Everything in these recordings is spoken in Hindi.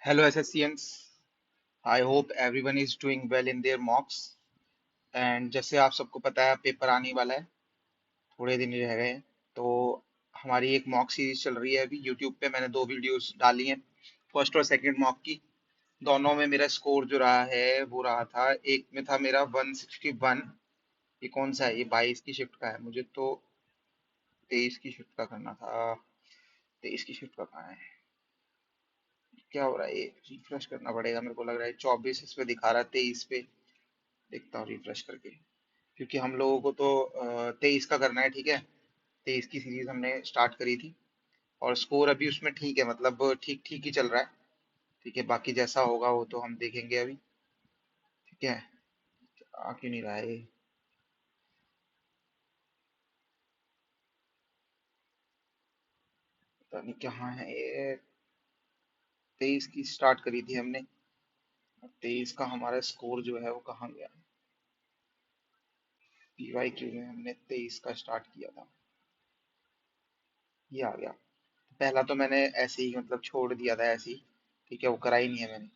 Hello SSCNs. I hope everyone is doing well in their mocks. And जैसे आप सबको पता है पेपर आने वाला है, थोड़े दिन ही रह गए हैं। तो हमारी एक मॉक सीरीज चल रही है अभी यूट्यूब पे। मैंने दो वीडियोस डाली हैं, फर्स्ट और सेकंड मॉक की। दोनों में मेरा स्कोर जो रहा है वो रहा था, एक में था मेरा 161। ये कौन सा है? ये 22 की शिफ्ट का है। मुझे तो 23 की शिफ्ट का करना था। 23 की शिफ्ट का कहाँ है? क्या हो रहा है? ये रिफ्रेश करना पड़ेगा। मेरे को लग रहा है 24 इस पे दिखा रहा है, 23 पे। देखता हूँ रिफ्रेश करके, क्योंकि हम लोगों को तो 23 का करना है। ठीक है, 23 की सीरीज हमने स्टार्ट करी थी और स्कोर अभी उसमें ठीक है, मतलब ठीक ठीक ही चल रहा है। ठीक है, बाकी जैसा होगा वो तो हम देखेंगे अभी। ठीक है, आ क्यों नहीं रहा है ये? पता नहीं कहाँ है ये। 23 की स्टार्ट करी थी हमने, 23 का हमारा स्कोर जो है वो कहाँ गया? PYQ में हमने 23 का स्टार्ट किया था, ये आ गया। पहला तो मैंने ऐसे ही मतलब छोड़ दिया था ऐसे ही। ठीक है, वो करा ही नहीं है मैंने।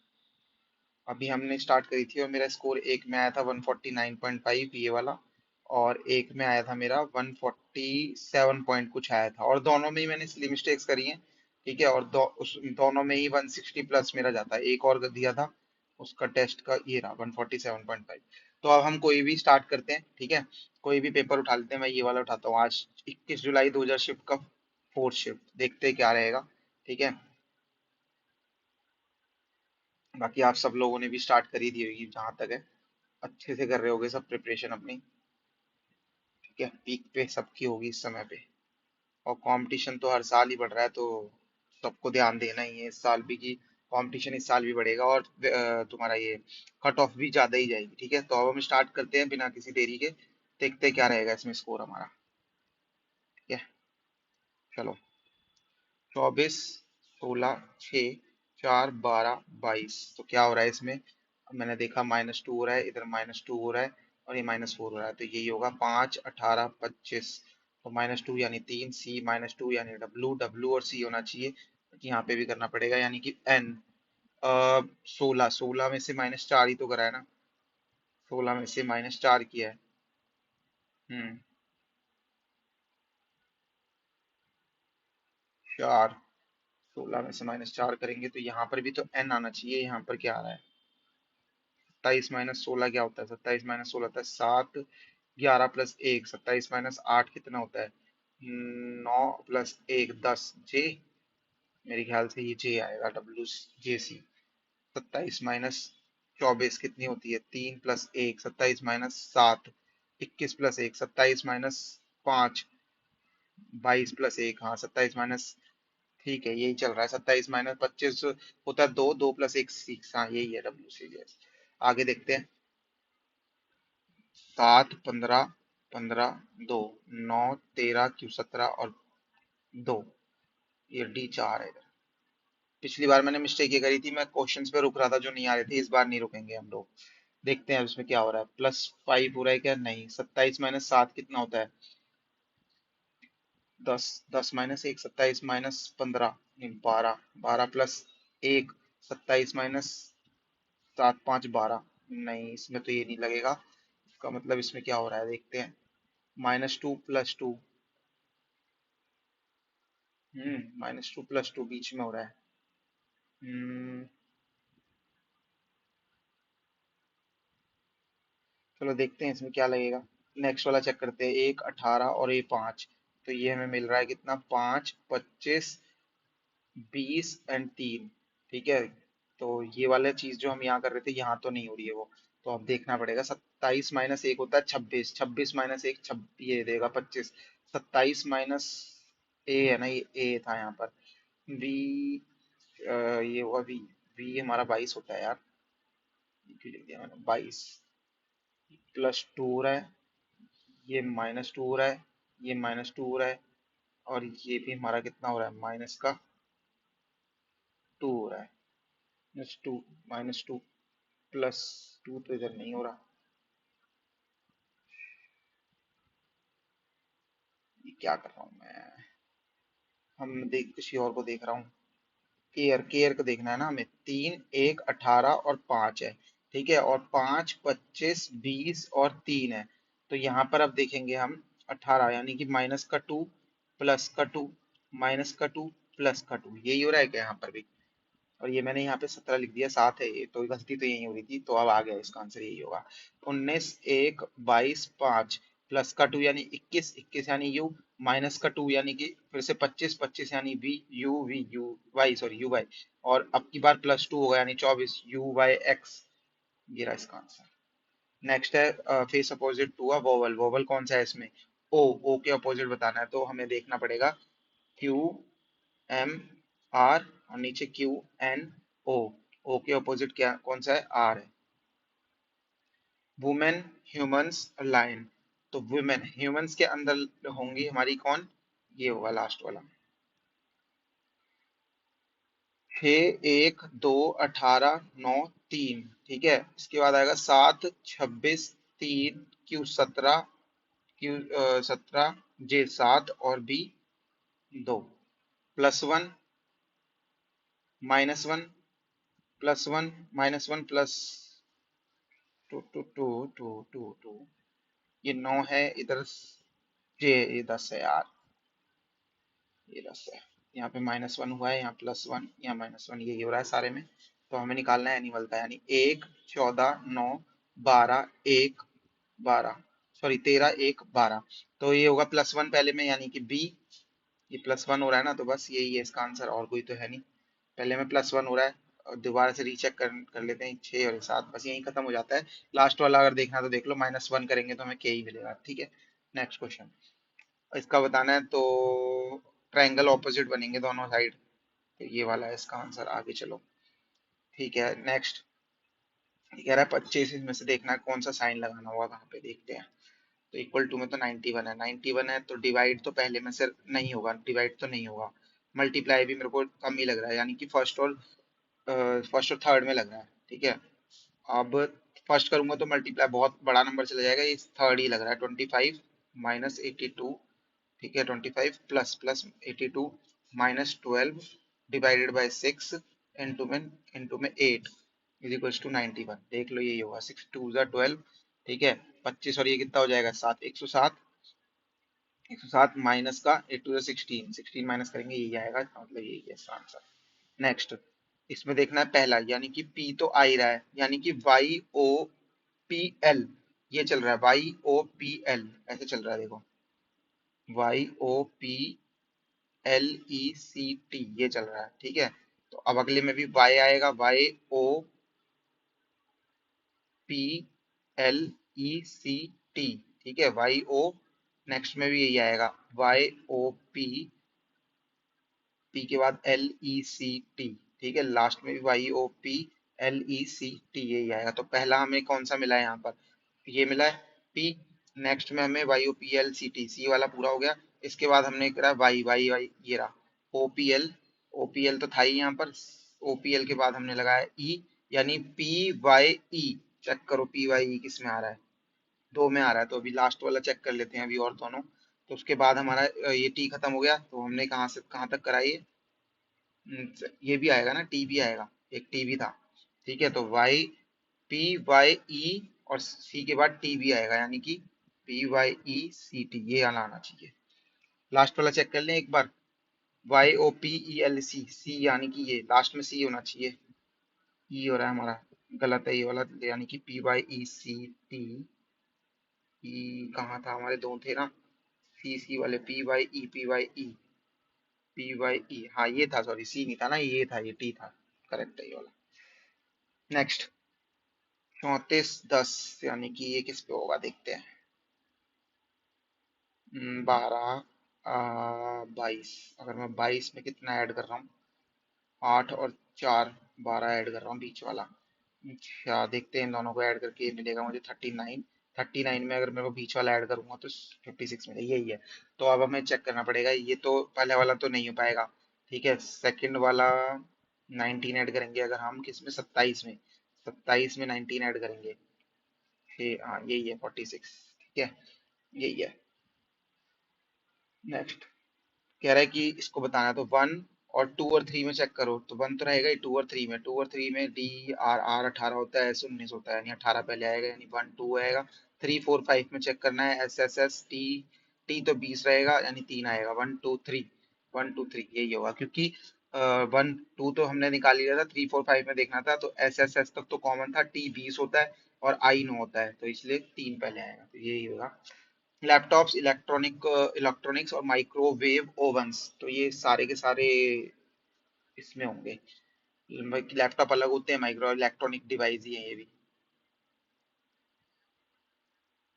अभी हमने स्टार्ट करी थी और मेरा स्कोर एक में आया था 149.5, ये वाला। और एक में आया था मेरा 147 पॉइंट कुछ आया था, और दोनों में ही मैंने सिली मिस्टेक्स करी हैं। ठीक है, और उस दोनों में ही 160 प्लस मेरा जाता है। एक और दिया था उसका टेस्ट का, ये रहा 147.5। तो अब हम कोई भी स्टार्ट करते हैं। ठीक है, कोई भी पेपर उठा लेते हैं। मैं ये वाला उठाता हूँ आज, 21 जुलाई 2000 शिफ्ट का फोर्थ शिफ्ट। देखते हैं क्या रहेगा। ठीक है, बाकी आप सब लोगों ने भी स्टार्ट कर ही दी होगी जहां तक है। अच्छे से कर रहे होगे सब प्रिपरेशन अपनी। ठीक है, पीक पे सबकी होगी इस समय पे। और कंपटीशन तो हर साल ही बढ़ रहा है, तो सबको ध्यान देना ही है इस साल भी कि कंपटीशन इस साल भी बढ़ेगा। और तुम्हारा ये कट ऑफ भी ज्यादा ही जाएगी। ठीक है, तो अब हम स्टार्ट करते हैं बिना किसी देरी के। देखते हैं क्या रहेगा इसमें स्कोर हमारा। ठीक है, चलो। 24, 16, 6, 4, 12, 22। तो क्या हो रहा है इसमें? मैंने देखा -2 हो रहा है, इधर -2 हो रहा है, और ये -4 हो रहा है। तो यही होगा 5, 18, 25। तो -2 यानी 3, सी -2 यानी डब्लू, डब्लू और सी होना चाहिए। यहाँ पे भी करना पड़ेगा, यानी कि एन। 16, 16 में से -4 ही तो करा है ना। 16 में से -4 किया है। हम्म, 4। 16 में से -4 करेंगे तो यहाँ पर भी तो एन आना चाहिए। यहाँ पर क्या आ रहा है? 27 - 16 क्या होता है? 27 - 16 होता है 7। 11 + 1, 27 - 8 कितना होता है? 9 + 1, 10 जे। मेरे ख्याल से ये जे आएगा, WJC। 27 - 24 कितनी होती है? 3 + 1, 27 - 7। 21 + 1, 27 - 5। 22 + 1, हाँ 27 ठीक है, यही चल रहा है। 27 - 25 होता है 2, 2 + 1 6। हाँ यही है WCS। आगे देखते हैं। 7, 15, 15, 2, 9, 13 क्यों 17 और 2। ये D4 है इधर। पिछली बार मैंने मिस्टेक ये करी थी, मैं क्वेश्चंस पे रुक रहा था जो नहीं आ रहे थे। इस बार नहीं रुकेंगे हम लोग। देखते हैं अब इसमें क्या हो रहा है। +5 हो रहा है क्या? नहीं। 27 - 7 कितना होता है? 10। 10 - 1, 27 - 15 नहीं 12। 12 + 1, 27 - 7, 5, 12। नहीं, इसमें तो ये नहीं लगेगा। इसका मतलब इसमें क्या हो रहा है देखते हैं। -2 + 2। -2 + 2 बीच में हो रहा है। हम्म, चलो देखते हैं इसमें क्या लगेगा। नेक्स्ट वाला चेक करते हैं। 1, 18 और ये 5। तो ये हमें मिल रहा है कितना? 5, 25, 20 एंड 3। ठीक है, तो ये वाला चीज जो हम यहाँ कर रहे थे यहाँ तो नहीं हो रही है वो। तो अब देखना पड़ेगा। 27 - 1 होता है 26। 26 - 1 ये देगा 25। 27 माइनस ए है ना, ये ए था यहाँ पर। बी, ये होगा बी। बी हमारा 22 होता है यार। ये क्यों लिख दिया मैंने? 22 +2 हो रहा है, ये -2 हो रहा है, ये -2 हो रहा है, और ये भी हमारा कितना हो रहा है? -2 हो रहा है। -2, -2 +2 तो इधर नहीं हो रहा। ये क्या कर रहा हूँ मैं? हम देख किसी और को देख रहा हूँ। केयर केयर को देखना है ना हमें। 3, 1, 18 और 5 है। ठीक है, और 5, 25, 20 और 3 है। तो यहाँ पर अब देखेंगे हम 18 यानी कि माइनस का 2 प्लस का 2 माइनस का 2 प्लस का 2, यही हो रहा है क्या यहाँ पर भी? और ये मैंने यहाँ पे 17 लिख दिया, 7 है ये, तो गलती तो यही हो रही थी, तो अब आ गया, इसका आंसर यही होगा। 19, 1, 22, 5 प्लस का 2 यानी 21, 21 यानी यू, माइनस का 2 यानी कि फिर से 25, 25 यानी V Y, sorry U Y, और अब की बार प्लस 2 होगा यानी 24 यू वाई एक्स। ये रहा इसका आंसर। नेक्स्ट है face opposite to a vowel. Vowel कौन सा है इसमें? ओ। ओ के अपोजिट बताना है, तो हमें देखना पड़ेगा क्यू एम आर और नीचे क्यू एन ओ। ओ के ऑपोजिट क्या कौन सा है? आर है। Women, humans, lion. तो वुमेन ह्यूमंस के अंदर होंगी हमारी कौन? ये होगा लास्ट वाला। 6, 1, 2, 18, 9, 3। ठीक है, इसके बाद आएगा 7, 26, 3, क्यू 17, क्यू 17, जे 7 और बी 2। +1, -1, +1, -1 प्लस 2, 2, 2, 2, 2, 2। ये 9 है इधर, ये 10 है यार, ये 10 है। यहाँ पे -1 हुआ है, यहाँ +1, यहाँ -1, यही हो रहा है सारे में। तो हमें निकालना है एनिमल का, यानी 1, 14, 9, 12, 1, 12, सॉरी 13, 1, 12। तो ये होगा +1 पहले में, यानी कि बी। ये +1 हो रहा है ना, तो बस यही है इसका आंसर, और कोई तो है नहीं। पहले में +1 हो रहा है, और दोबारा से रीचेक कर लेते हैं, 6 और 7, बस यही खत्म हो जाता है। लास्ट वाला अगर देखना तो देख लो, -1 करेंगे तो हमें के ही मिलेगा। ठीक है, नेक्स्ट क्वेश्चन इसका बताना है, तो ट्रायंगल ऑपोजिट बनेंगे दोनों साइड, तो ये वाला है इसका आंसर। आगे चलो, ठीक है नेक्स्ट। ये कह रहा है 25 में से देखना है कौन सा साइन लगाना होगा, कहाँ पे देखते हैं। तो इक्वल टू में तो 91 है, 91 है, तो डिवाइड तो पहले में से नहीं होगा, डिवाइड तो नहीं होगा। मल्टीप्लाई भी मेरे को कम ही लग रहा है, यानी कि फर्स्ट और थर्ड में लग रहा है। ठीक है, अब फर्स्ट करूंगा तो मल्टीप्लाई बहुत बड़ा नंबर चला जाएगा, ये थर्ड ही लग रहा है। 25 -82, ठीक है, 25 plus plus 82 -12 divided by 6 into में 8 इज इक्वल्स टू 91। देख लो यही होगा, 6 2 जा 12। ठीक है, 25 और ये कितना हो जाएगा? 7, 107, 107 माइनस का 8 2 जा 16, 16 माइनस करेंगे यही आएगा, इसका मतलब यही है इसका आंसर। नेक्स्ट, इसमें देखना है पहला, यानी कि P तो आ ही रहा है, यानी कि YOPL ये चल रहा है, YOPL ऐसे चल रहा है, देखो YOPLECT ये चल रहा है। ठीक है, तो अब अगले में भी Y आएगा, YOPLECT। ठीक है, YO, नेक्स्ट में भी यही आएगा, YOP, पी के बाद LECT। ठीक है, लास्ट में भी YOPLECT यही आएगा। तो पहला हमें कौन सा मिला है यहाँ पर? ये मिला है P। नेक्स्ट में हमें YOPLCT, सी वाला पूरा हो गया। इसके बाद हमने करा वाई वाई वाई, ये रहा OPL। OPL तो था ही यहाँ पर, OPL के बाद हमने लगाया E, यानी PYE। चेक करो PYE किस में आ रहा है? 2 में आ रहा है। तो अभी लास्ट वाला चेक कर लेते हैं अभी, और दोनों। तो उसके बाद हमारा ये टी खत्म हो गया, तो हमने कहाँ से कहाँ तक कराई? ये भी आएगा ना, टी भी आएगा, एक टी भी था। ठीक है, तो PYE और सी के बाद टी भी आएगा, यानी कि PYECT ये आना आना चाहिए। लास्ट वाला चेक कर लें एक बार, YOPELC, सी यानी कि ये लास्ट में सी होना चाहिए, ई हो रहा है हमारा, गलत है ये वाला, यानी कि PYECT। ई कहाँ था? हमारे दो थे ना, सी वाले, PYE, हाँ ये था, सॉरी सी नहीं था ना, ये था, ये टी था, करेक्ट है ये वाला। नेक्स्ट, 34, 10, यानी कि ये किस पे होगा देखते हैं। 12, 22, अगर मैं 22 में कितना ऐड कर रहा हूँ? 8 और 4, 12 ऐड कर रहा हूँ बीच वाला। अच्छा, देखते हैं इन दोनों को ऐड करके ये मिलेगा मुझे 39। 39 में अगर मेरे को बीच वाला ऐड करूंगा तो 56 मिलेगा, यही है। तो अब हमें चेक करना पड़ेगा, ये तो पहले वाला तो नहीं हो पाएगा। ठीक है, सेकंड वाला 19 ऐड करेंगे अगर हम, किसमें? 27 में, 27 में 19 ऐड करेंगे, हाँ यही है 46। ठीक है, यही है। नेक्स्ट, कह रहा है कि इसको बताना है, तो 1 और 2 और 3 में चेक करो तो 1 तो रहेगा ही 2 और 3 में। 2 और 3 में डी आर आर 18 होता है, एस 19 होता है, यानी 18 पहले आएगा, यानी 1 2 आएगा। 3 4 5 में चेक करना है, S S S T, T तो 20 रहेगा, यानी 3 आएगा। 1 2 3, 1 2 3 यही होगा, क्योंकि 1 2 तो हमने निकाल लिया था, 3 4 5 में देखना था, तो एस एस एस तक तो कॉमन था, टी 20 होता है और आई नो होता है, तो इसलिए 3 पहले आएगा, तो यही होगा। लैपटॉप्स, इलेक्ट्रॉनिक्स और माइक्रोवेव ओवंस, तो ये सारे के सारे इसमें होंगे। लैपटॉप अलग होते हैं, माइक्रो इलेक्ट्रॉनिक डिवाइस ही है ये भी।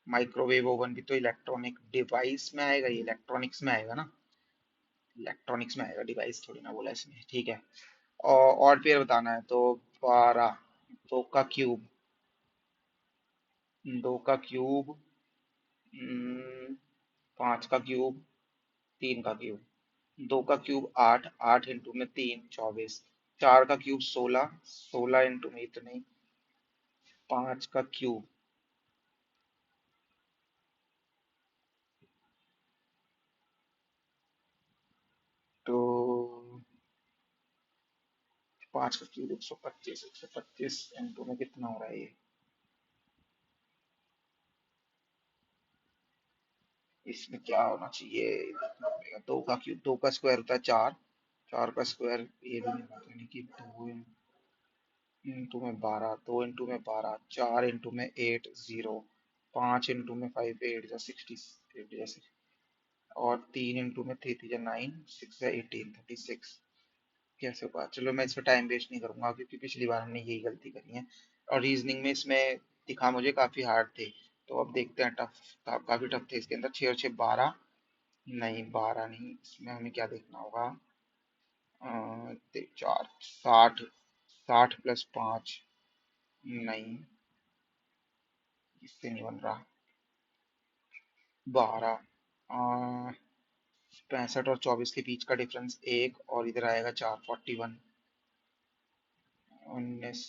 माइक्रोवेव ओवन भी तो इलेक्ट्रॉनिक डिवाइस में आएगा, ये इलेक्ट्रॉनिक्स में आएगा ना, इलेक्ट्रॉनिक्स में आएगा, डिवाइस थोड़ी ना बोला इसमें, ठीक है। और फिर बताना है तो 12, 2 का क्यूब, 2 का क्यूब, 5 का क्यूब, 3 का क्यूब। 2 का क्यूब 8, 8 इंटू में 3 24, 4 का क्यूब 16, 16 इंटू में इतने, 5 का क्यूब, तो 5 का क्यूब 125, 125 इंटू में कितना हो रहा है ये, इसमें क्या होना चाहिए, 2 का क्यूब, 2 का स्क्वायर होता है 4, 4 का स्क्वायर ये भी नहीं होता, यानी कि 2 इंटू में 12, 2 इंटू में 12, 4 इंटू में 8 0, 5 इंटू में 5 8 जा 60, 8 जा 60, और 3 इंटू में 3 3 जा 9, 6 जा 18 36। कैसे होगा, चलो मैं इसमें टाइम वेस्ट नहीं करूंगा, क्योंकि पिछली बार हमने यही गलती करी है। और रीजनिंग में इसमें दिखा मुझे काफी हार्ड थे, तो अब देखते हैं, टफ काफी टफ थे इसके अंदर। 6 और 6 12, नहीं 12 नहीं, इसमें हमें क्या देखना होगा, 4 60, 60 + 5, नहीं इससे नहीं बन रहा। 12, 65 और 24 के बीच का डिफरेंस 1, और इधर आएगा 4 41, 19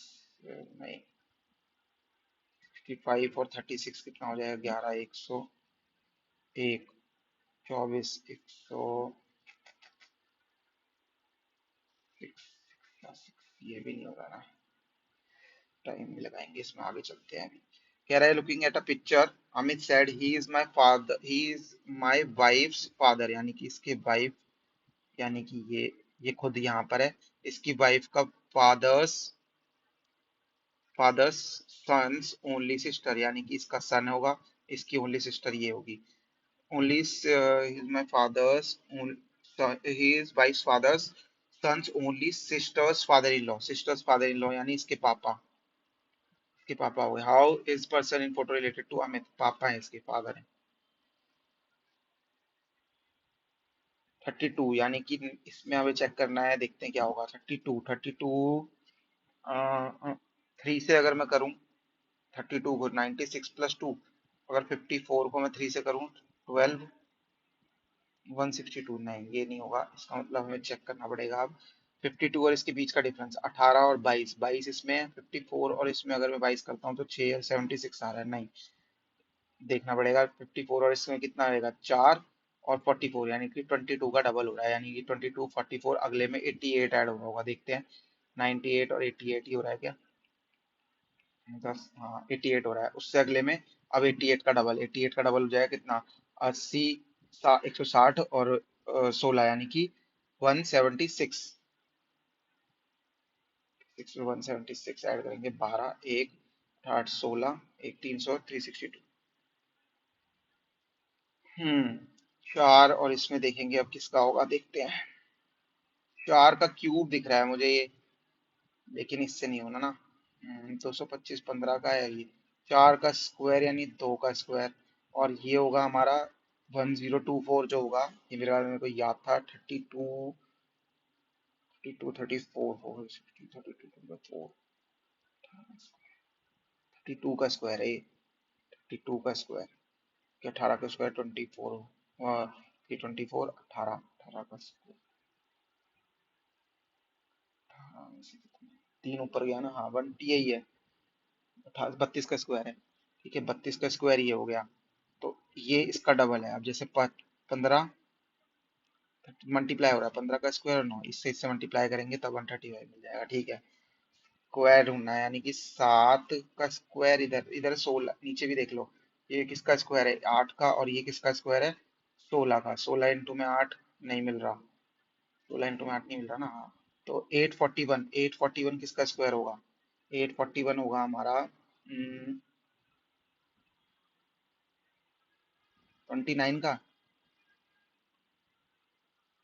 नहीं, 65 और 36 कितना हो जाएगा, 11 101, 24 106, ये भी नहीं होगा ना, टाइम भी लगाएंगे इसमें, आगे चलते हैं अभी। कह रहा है looking at a picture, Amit said he is my father, he is my wives father, यानी कि इसके वाइफ, यानी कि ये खुद यहाँ पर है, इसकी वाइफ का father's, father's son's only sister, यानी कि इसका सन होगा, इसकी ओनली सिस्टर ये होगी। Only my father's, he is wife's father's son's only sister's father in law, sister's father in law यानी इसके पापा, इसके पापा हुए। How is person in photo related to Amit, पापा है इसके, फादर है। 32, यानी कि इसमें हमें चेक करना है, देखते हैं क्या होगा। 32, 32 3 से अगर मैं करूं, 32 को 96 + 2, अगर 54 को मैं 3 से करूं, 12, 162, नहीं ये नहीं होगा, इसका मतलब हमें चेक करना पड़ेगा अब। 52 और इसके बीच का डिफरेंस 18 और 22, 22 इसमें है, 54 और इसमें अगर मैं 22 करता हूँ तो 6 और 76 आ रहा है, नहीं देखना पड़ेगा। 54 और इसमें कितना आएगा, 4 और 44, यानी कि 22 का डबल हो रहा है, यानी कि 22 44, अगले में 88 ऐड होगा, देखते हैं। 98 और 88 ही हो रहा है क्या, 10, हाँ 88 हो रहा है, उससे अगले में अब 88 का डबल, 88 का डबल हो जाएगा कितना, 80, 160 और 16, यानी कि 176, 176 ऐड करेंगे, 12 1 8 16 1 300 362। हम्म 4 और इसमें देखेंगे अब किसका होगा, देखते हैं। 4 का क्यूब दिख रहा है मुझे ये, लेकिन इससे नहीं होना ना। 225 15 का है ये। 4 का स्क्वायर यानी 2 का स्क्वायर, और ये होगा हमारा 1024 जो होगा, ये मेरे बारे में कोई याद था, 32 32 34 4 60 32 4, 32 का स्क्वायर है ये, 32 का स्क्वायर, कि 18 का स्क्वायर 24 हो, ये 24 18, 18 का स्क्वायर, 18 में से कितना, 3 ऊपर गया ना, हाँ 1 यही है, 32 का स्क्वायर है, ठीक है, 32 का स्क्वायर ये हो गया, तो ये इसका डबल है। अब जैसे 15 मल्टीप्लाई हो रहा है 15 का स्क्वायर और 9, इससे इससे मल्टीप्लाई करेंगे तब 135 मिल जाएगा। ठीक है, स्क्वायर ढूंढना है, यानी कि 7 का स्क्वायर इधर, इधर 16, नीचे भी देख लो, ये किसका स्क्वायर है 8 का, और ये किसका स्क्वायर है 16 का। 16 इंटू में 8 नहीं मिल रहा, 16 इंटू में 8 नहीं मिल रहा ना, हाँ। तो 841, 841 किसका स्क्वायर होगा, 841 होगा हमारा 29 का,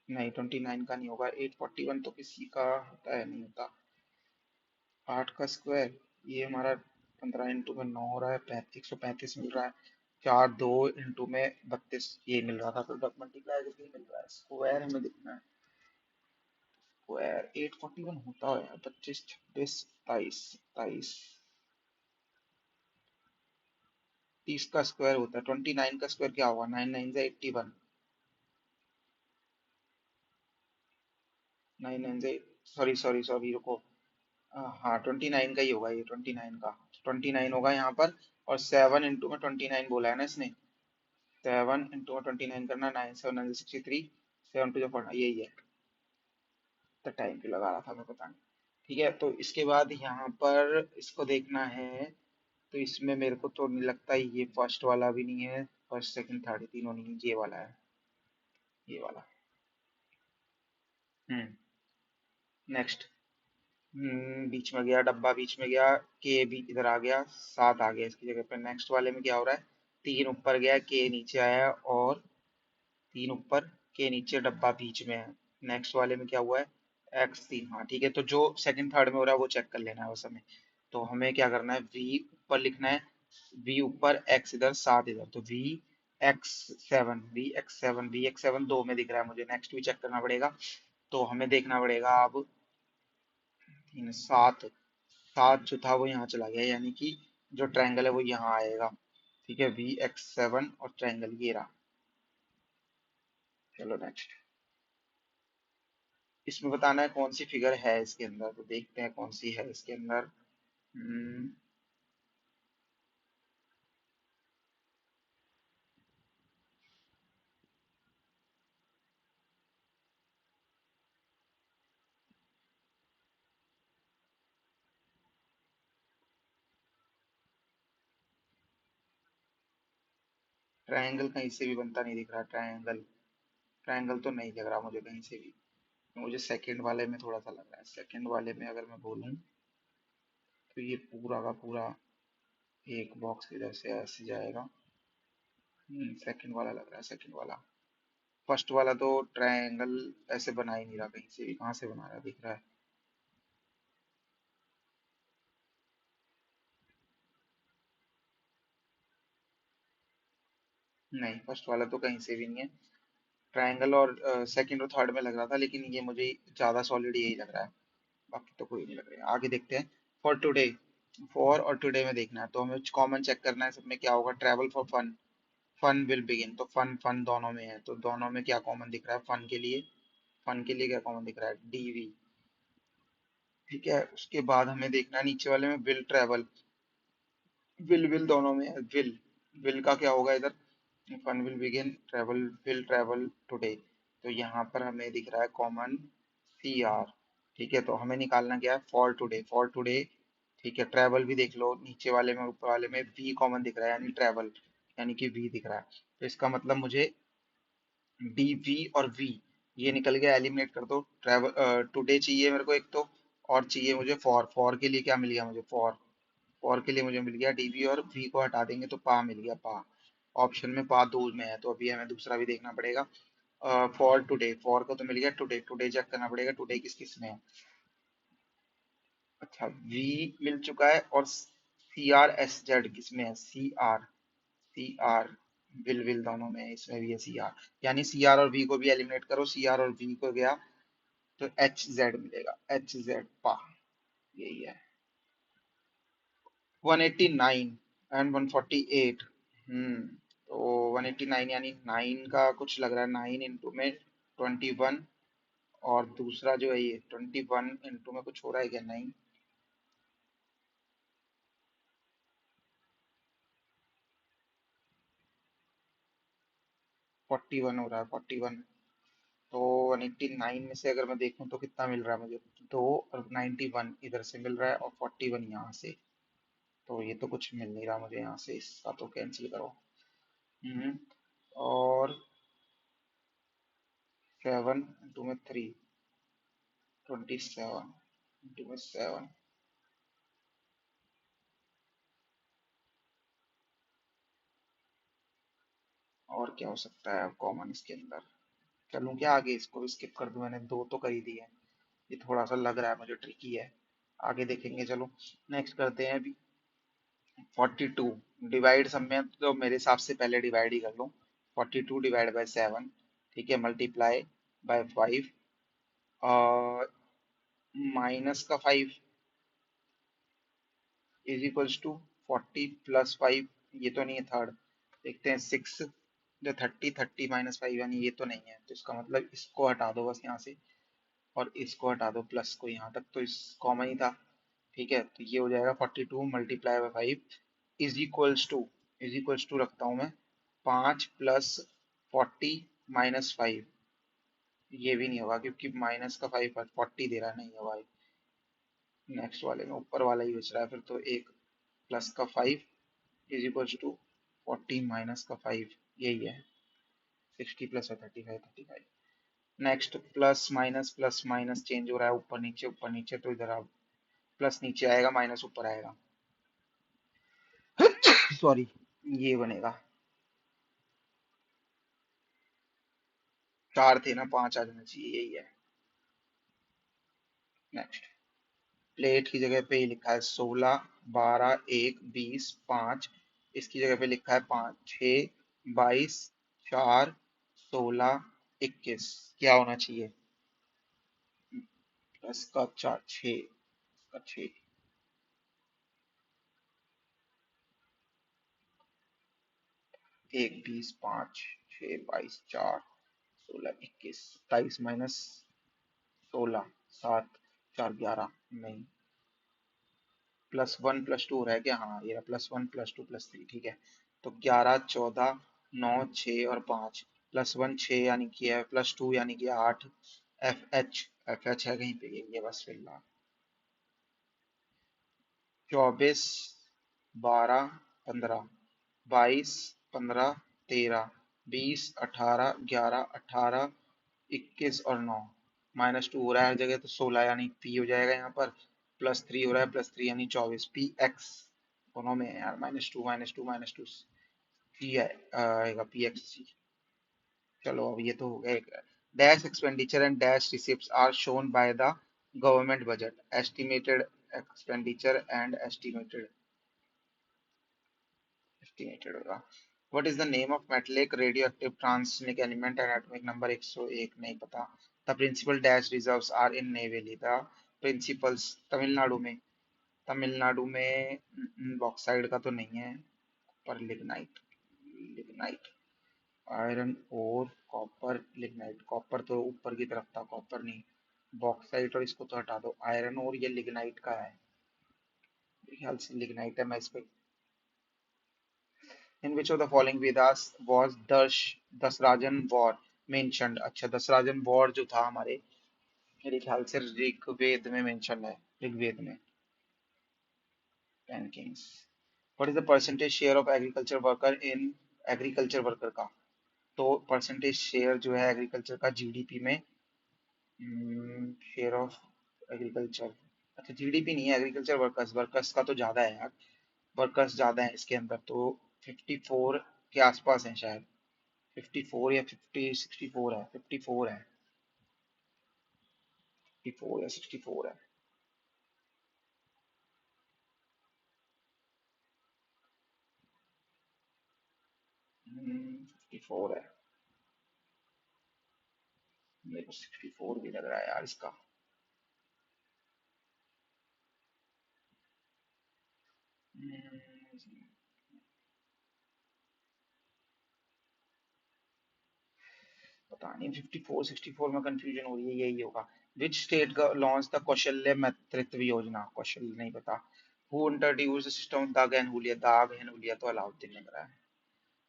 नहीं 29 का नहीं होगा, 841 तो किसी का होता है, नहीं होता। 8 का स्क्वायर, ये हमारा 15 इंटू में 9 हो रहा है, 135 मिल रहा है। 4 2 इंटू में 32 ये मिल रहा था, तो मल्टीप्लाई करके मिल रहा है, स्क्वायर हमें देखना है। स्क्वायर 841 होता है 25 26 27 27 30 का स्क्वायर होता है। 29 का स्क्वायर क्या होगा, 9 9 से 81, 9 9 से, सॉरी सॉरी सॉरी रुको, हाँ 29 का ही होगा ये, 29 का, 29 होगा यहाँ पर। और 7 इंटू में 29 बोला है ना इसने, 7 इंटू में 29 करना, 9 7 9 63, 7 टू जो 4 यही है। तो टाइम क्यों लगा रहा था मैं, पता नहीं। ठीक है, तो इसके बाद यहाँ पर इसको देखना है। तो इसमें मेरे को तो नहीं लगता ये फर्स्ट वाला भी नहीं है, फर्स्ट सेकंड थर्ड तीनों नहीं है, ये वाला है, ये वाला। नेक्स्ट, बीच में गया डब्बा, बीच में गया, के भी इधर आ गया, 7 आ गया इसकी जगह पे। नेक्स्ट वाले में क्या हो रहा है, 3 ऊपर गया, के नीचे आया, और 3 ऊपर, के नीचे, डब्बा बीच में है। नेक्स्ट वाले में क्या हुआ है, x3, हाँ ठीक है। तो जो सेकंड थर्ड में हो रहा है वो चेक कर लेना है बस हमें। तो हमें क्या करना है, v ऊपर लिखना है, v ऊपर, x इधर, 7 इधर, तो v x7 दो में दिख रहा है मुझे। नेक्स्ट भी चेक करना पड़ेगा, तो हमें देखना पड़ेगा अब 7, 7 जो था वो यहाँ चला गया, यानी कि जो ट्रायंगल है वो यहाँ आएगा। ठीक है, v x7 और ट्रायंगल ये रहा। चलो नेक्स्ट, इसमें बताना है कौन सी फिगर है इसके अंदर, तो देखते हैं कौन सी है इसके अंदर। ट्रायंगल कहीं से भी बनता नहीं दिख रहा, ट्रायंगल, ट्रायंगल तो नहीं लग रहा मुझे कहीं से भी। मुझे सेकंड वाले में थोड़ा सा लग रहा है, सेकंड वाले में अगर मैं बोलूँ तो ये पूरा का पूरा एक बॉक्स इधर से ऐसे जाएगा। सेकंड वाला लग रहा है, सेकंड वाला। फर्स्ट वाला तो ट्रायंगल ऐसे बना ही नहीं रहा कहीं से भी, कहाँ से बना रहा है, दिख रहा है। नहीं, फर्स्ट वाला तो कहीं से भी नहीं है। ट्रायंगल और सेकंड और थर्ड में लग रहा था, लेकिन ये मुझे ज्यादा सॉलिड यही लग रहा है, बाकी तो कोई नहीं लग रहा है। आगे देखते हैं। फॉर टुडे, फॉर और टुडे में देखना है, तो हमें कॉमन चेक करना है, सब में क्या होगा, travel for fun, fun will begin, तो फन फन दोनों में है, तो दोनों में क्या कॉमन दिख रहा है, फन के लिए, फन के लिए क्या कॉमन दिख रहा है, डीवी। ठीक है, उसके बाद हमें देखना है नीचे वाले में, विल ट्रैवल, विल विल दोनों में है, विल, विल का क्या होगा इधर, fun will begin, travel will travel today, तो यहाँ पर हमें दिख रहा है कॉमन सी आर। ठीक है, तो हमें निकालना क्या है, फॉर टुडे, फॉर टुडे। ठीक है, ट्रैवल भी देख लो, नीचे वाले में ऊपर वाले में वी कॉमन दिख रहा है, यानी ट्रैवल, यानी कि वी दिख रहा है। तो इसका मतलब मुझे डी वी और वी ये निकल गया, एलिमिनेट कर दो। ट्रैवल टुडे चाहिए मेरे को एक तो, और चाहिए मुझे फॉर, फॉर के लिए क्या मिल गया मुझे, फॉर, फॉर के लिए मुझे मिल गया डीवी, और वी को हटा देंगे तो पा मिल गया, पा। ऑप्शन में पा दो में है, तो अभी हमें दूसरा भी देखना पड़ेगा। फॉर टुडे, फॉर को तो मिल गया, टुडे, टुडे चेक करना पड़ेगा, टुडे किस किस में है। अच्छा, वी मिल चुका है, और सी आर एस जेड किस में है, सी आर विल दोनों में है, इसमें भी है सी आर, यानी सी आर और वी को भी एलिमिनेट करो, सी आर और वी को गया तो एच जेड मिलेगा, एच जेड पा, यही है। 189 एंड 148, तो 189 यानी 9 का कुछ लग रहा है, 9 इंटू में 21, और दूसरा जो है ये 21 इंटू में कुछ हो रहा है क्या, 9, 41 हो रहा है, 41, तो 189 में से अगर मैं देखूं तो कितना मिल रहा है मुझे, 2, और 91 इधर से मिल रहा है और 41 यहाँ से। तो ये तो कुछ मिल नहीं रहा मुझे यहाँ से, इसका तो कैंसिल करो। हम्म और 7 इंटू में 3, 27 इंटू में 7। और क्या हो सकता है कॉमन इसके अंदर? चलूं क्या आगे, इसको भी स्किप कर दूं, मैंने दो तो कर ही दी है। ये थोड़ा सा लग रहा है मुझे ट्रिकी है, आगे देखेंगे। चलो नेक्स्ट करते हैं अभी। 42 डिवाइड, सब में तो मेरे हिसाब से पहले डिवाइड ही कर लूं। 42 डिवाइड बाय 7, ठीक है, मल्टीप्लाई बाय 5 और माइनस का 5 इज इक्वल्स टू 40 प्लस 5। ये तो नहीं है थर्ड, देखते हैं 6। जो 30, 30 माइनस 5 यानी ये तो नहीं है, तो इसका मतलब इसको हटा दो बस यहाँ से, और इसको हटा दो प्लस को, यहाँ तक तो इस कॉमन ही था। ठीक है, तो ये हो जाएगा 42 multiply by 5 is equals to रखता हूँ मैं 5 प्लस 40 माइनस 5। ये भी नहीं होगा क्योंकि माइनस का 5 40 दे रहा है, नहीं होगा। नेक्स्ट वाले में ऊपर वाला ही बच रहा है फिर तो, एक प्लस का 5 इज इक्वल्स टू 40 माइनस का 5, यही है। 60 प्लस है 35, 35। नेक्स्ट प्लस माइनस चेंज हो रहा है, ऊपर नीचे, तो इधर आप प्लस नीचे आएगा, माइनस ऊपर आएगा। सॉरी, ये बनेगा। 4 थे ना, 5 आ जाना चाहिए, यही है। नेक्स्ट, प्लेट की जगह पे ये लिखा है 16, 12, 1, 20, 5। इसकी जगह पे लिखा है 5, 6, 22, 4, 16, 21। क्या होना चाहिए? प्लस का 4, 6 का 6। 1, 20, 5, 6, 22, 4, 16, 21। 27 माइनस 16, 7, 4, 11। नहीं, +1 +2 हो रहा है क्या? हाँ, ये +1 +2 +3, ठीक है। तो 11, 14, 9, 6 और 5। +1 6 यानी कि है, +2 यानी कि 8। एफ एच है कहीं पे, ये बस फिलहाल। 24, 12, 15, 22, 15, 13, 20, 18, 11, 18, 21 और 9। -2 हो रहा है हर जगह, तो 16 यानी पी हो जाएगा यहाँ पर। +3 हो रहा है, +3 यानी 24, पी एक्स। दोनों में है यार, -2 -2 -2 सी है, आएगा पी एक्स सी। चलो अब ये तो हो गया एक। Dash expenditure and dash receipts are shown by the government budget, estimated expenditure and estimated होगा। What is the name of metallic radio active transuranic element and atomic number 101? नहीं पता। The principal dash reserves are in Neyveli, the principals Tamil Nadu में। तमिलनाडु में बॉक्साइड का तो नहीं है, पर लिग्नाइट, लिग्नाइट, आयरन और कॉपर। लिग्नाइट, कॉपर तो ऊपर की तरफ था, कॉपर नहीं। बॉक्साइट और इसको तो हटा दो, आयरन और ये लिग्नाइट का है, मेरे ख्याल से लिग्नाइट है। मैं इस पे, in which of the following Vedas was Dasarajan war mentioned? अच्छा, दसराजन वॉर जो था हमारे, मेरे ख्याल से ऋग्वेद में मेंशन है, ऋग्वेद में। 10 Kings. What is the percentage share of agriculture worker in, agriculture worker का, तो परसेंटेज शेयर जो है एग्रीकल्चर का जीडीपी में, शेयर ऑफ एग्रीकल्चर, अच्छा जीडीपी नहीं है, एग्रीकल्चर वर्कर्स, वर्कर्स का तो ज्यादा है यार, वर्कर्स ज्यादा है इसके अंदर, तो 54 के आसपास है शायद। 54 या 50, 64 है, 54 है, 54 या 64 है। 54 है, मेरे को 64 भी लग रहा है यार इसका। हम्म, पता नहीं, 54 64 में कंफ्यूजन हो रही है, यही होगा। विच स्टेट लॉन्च द कौशल्य नेतृत्व योजना? कौशल्य नहीं पता। हु इंट्रोड्यूस द सिस्टम दाग एंड हुलिया? दाग एंड हुलिया तो अलाउद्दीन लग रहा है।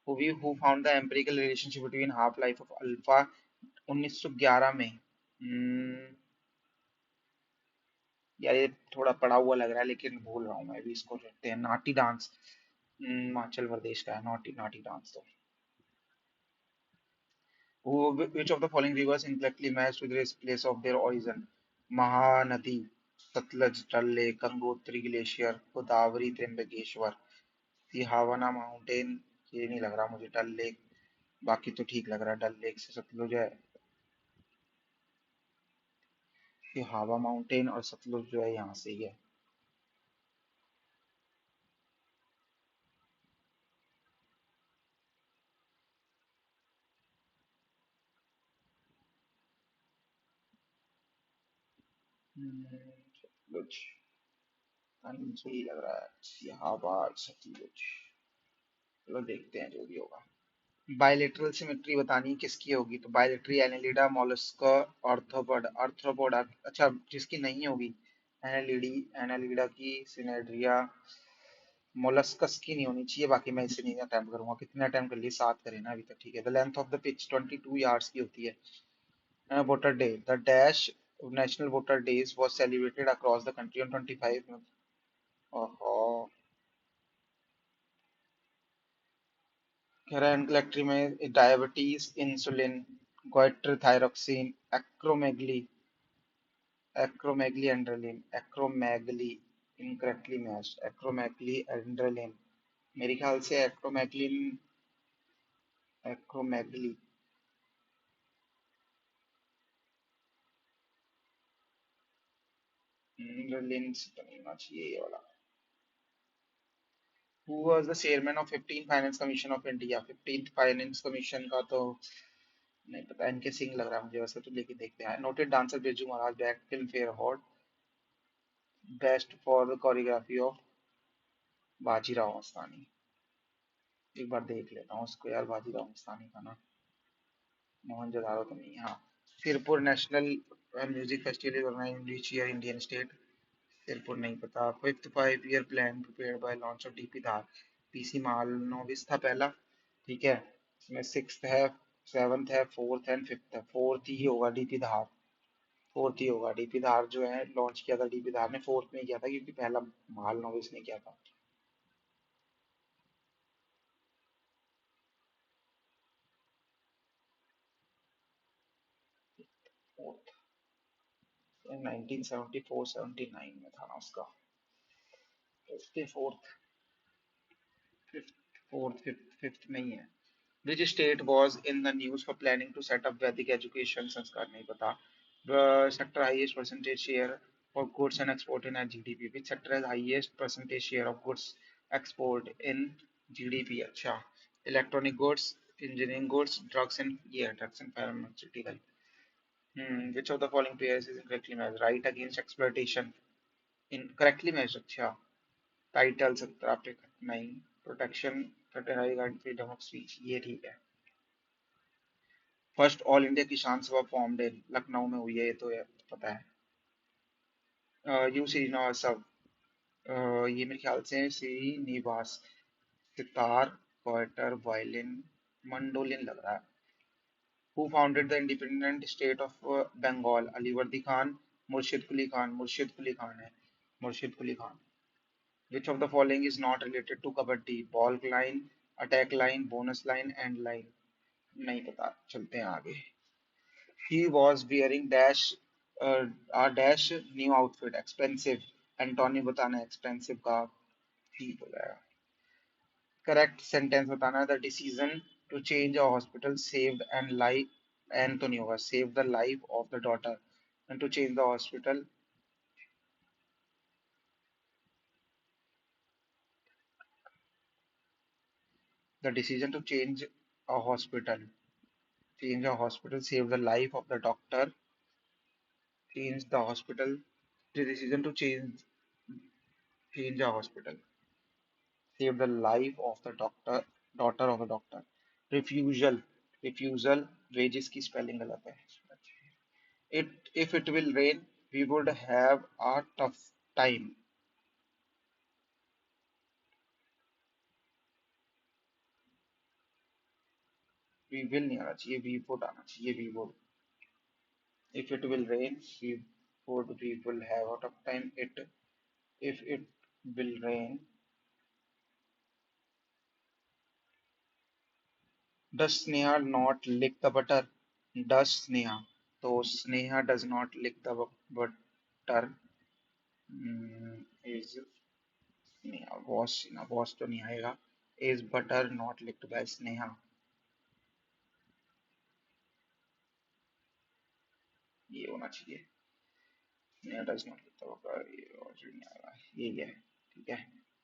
Who found the empirical relationship between half-life of alpha 1911 में। यार ये थोड़ा पढ़ा हुआ लग रहा है लेकिन भूल रहा हूँ मैं भी इसको। रखते हैं नाटी डांस। हिमाचल प्रदेश का है नाटी नाटी डांस तो। Which of the following rivers incorrectly matched with the place of their origin? Mahanadi, Satluj, Dal Lake, Gangotri Glacier, Godavari Trimbakeshwar. Sihawa mountain. ये नहीं लग रहा मुझे। डल लेक। बाकी तो ठीक लग रहा है। डल लेक से सतलुज है। सिहावा माउंटेन और सतलुज जो है यहाँ से ही है। सतलुज। मुझे ही लग रहा है सिहावा सतलुज। चलो देखते हैं जो भी होगा। बायलेटरल सिमेट्री बतानी है किसकी होगी तो बायलेटरी एनालिडा मोलस्का आर्थ्रोपोड आर्थ्रोपोड अच्छा जिसकी नहीं होगी। एनालिडी एनालिडा की सिनेड्रिया मोलस्कस की नहीं होनी चाहिए। बाकी मैं इसे नहीं अटेम्प्ट करूंगा। कितने अटेम्प्ट कर लिए 7 करे ना अभी तक ठीक है। The length of the pitch 22 yards की होती है। Voter day the dash national voter days was celebrated across the country on 25। ओहो। कह रहा है इलेक्ट्री में diabetes insulin goitre thyroxine acromegaly acromegaly adrenaline acromegaly incorrectly matched acromegaly adrenaline मेरे ख्याल से acromegaly adrenaline से तो नहीं होना चाहिए ये वाला। Who was the chairman of 15th Finance Commission of India? 15th Finance Commission का तो नहीं पता। इनके सिंह लग रहा है मुझे वैसे तो लेकिन देखते हैं। Noted dancer Birju Maharaj back Filmfare award best for the choreography of Bajirao Mastani. एक बार देख लेता हूँ उसको यार बाजीराव मस्तानी का ना। मोहनजोदाड़ो तो नहीं। हाँ। Sirpur national music festival is organised each year Indian state. Sirpur नहीं पता। Fifth 5 year plan prepared by launch of DP Dhar. PC Mahalanobis था पहला। ठीक है। इसमें सिक्स्थ है सेवंथ है फोर्थ एंड फिफ्थ है। फोर्थ ही होगा डीपी धार। फोर्थ ही होगा। डीपी धार जो है लॉन्च किया था डीपी धार ने फोर्थ में किया था क्योंकि पहला मालनोबिस ने किया था। फोर्थ 1974-79 में था ना उसका। Fifth fourth. Fifth fourth fifth fifth नहीं है। Which state was in the news for planning to set up Vedic education? संस्कार नहीं पता। Sector highest percentage share of goods and export in GDP. Which sector has highest percentage share of goods export in GDP? अच्छा। Electronic goods, engineering goods, drugs and yeah, drugs and pharmaceutical. Which of the following pairs is incorrectly matched? Right against exploitation. Incorrectly matched. अच्छा। Title 17 पे नहीं। Protection, fraternity and freedom of speech. ये ठीक है। फर्स्ट ऑल इंडिया किसान सभा फॉर्म्ड इन लखनऊ में हुई है ये तो यार पता है। यू श्रीनिवास ये मेरे ख्याल से Srinivas. Sitar quarter violin mandolin लग रहा है। Who founded the independent state of Bengal? Alivardi Khan Murshid Quli Khan. Murshid Quli Khan है। Murshid Quli Khan. Which of the following is not related to kabaddi? Ball line attack line bonus line and line. नहीं पता चलते हैं आगे। He was wearing dash a dash new outfit expensive। Antony बताना है एक्सपेंसिव का। ठीक हो जाएगा। करेक्ट सेंटेंस बताना है। The decision to change a hospital saved and life and तो नहीं होगा। Save the life of the daughter and to change the hospital. The decision to change a hospital save the life of the doctor change the hospital. The decision to change a hospital save the life of the daughter of a doctor। refusal refusal wages की spelling गलत है। it if it will rain we would have a tough time। we will नहीं आना चाहिए we would आना चाहिए we would। If it will rain, we will have out of time. If it will rain, does Sneha not lick the butter? Does Sneha? So Sneha does not lick the butter. Is Sneha was तो नहीं आएगा. Is butter not licked by Sneha? ये होना चाहिए. Sneha does not lick the butter. ये और जो नहीं आएगा. यही है. ठीक है.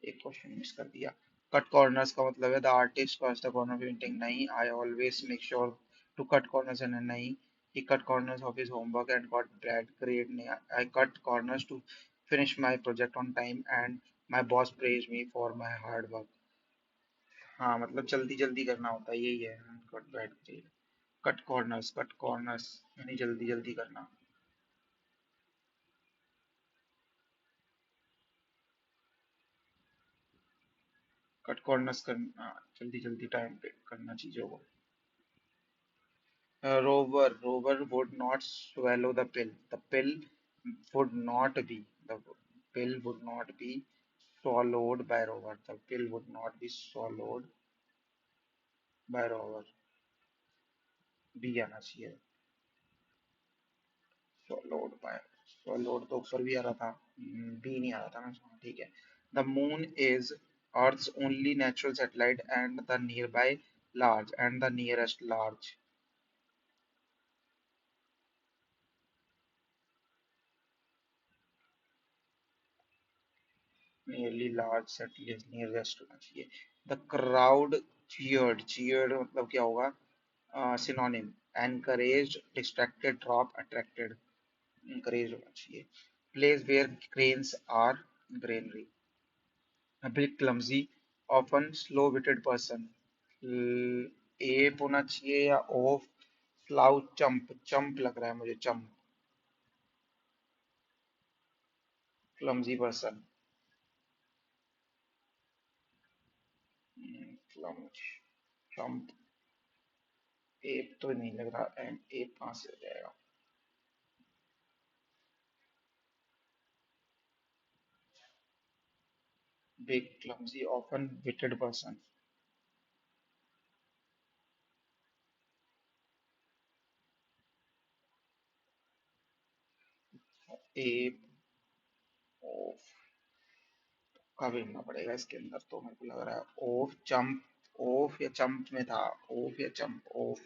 एक क्वेश्चन मिस कर दिया. कट कॉर्नर्स का मतलब है the artist cuts the corner painting. नहीं, I always make sure to cut corners. And नहीं, he cut corners of his homework and got bad grade. I cut corners to finish my project on time and my boss praised me for my hard work. हाँ मतलब जल्दी जल्दी करना होता है, यही है. got bad grade. Cut corners यानी जल्दी जल्दी करना. कट कॉर्नर्स करना जल्दी जल्दी टाइम पे करना चीजों को. Rover would not swallow the pill. The pill would not be. The pill would not be swallowed by Rover. The pill would not be swallowed by Rover. B आना चाहिए. Swallowed by. Swallowed तो ऊपर भी आ रहा था. बी नहीं आ रहा था ना. हाँ, ठीक है. The moon is Earth's only natural satellite and the nearby large and the nearest large. Nearly large settlers nearest होना चाहिए. The crowd cheered मतलब क्या होगा? Synonym. Encouraged, distracted, drop, attracted. Encouraged होना चाहिए. Place where cranes are greenery. A bit clumsy, often slow-witted person. App होना चाहिए या ऑफ. स्लाउ चंप. चंप लग रहा है मुझे. Chump. Clumsy person. Clumsy. Chump. Ape तो नहीं लग रहा. एंड एप कहाँ से हो जाएगा? Big, clumsy, often witted person. A of का ढूंढना पड़ेगा इसके अंदर. तो मेरे को लग रहा है ऑफ चंप. ऑफ या चंप में था. ऑफ या chump. Off.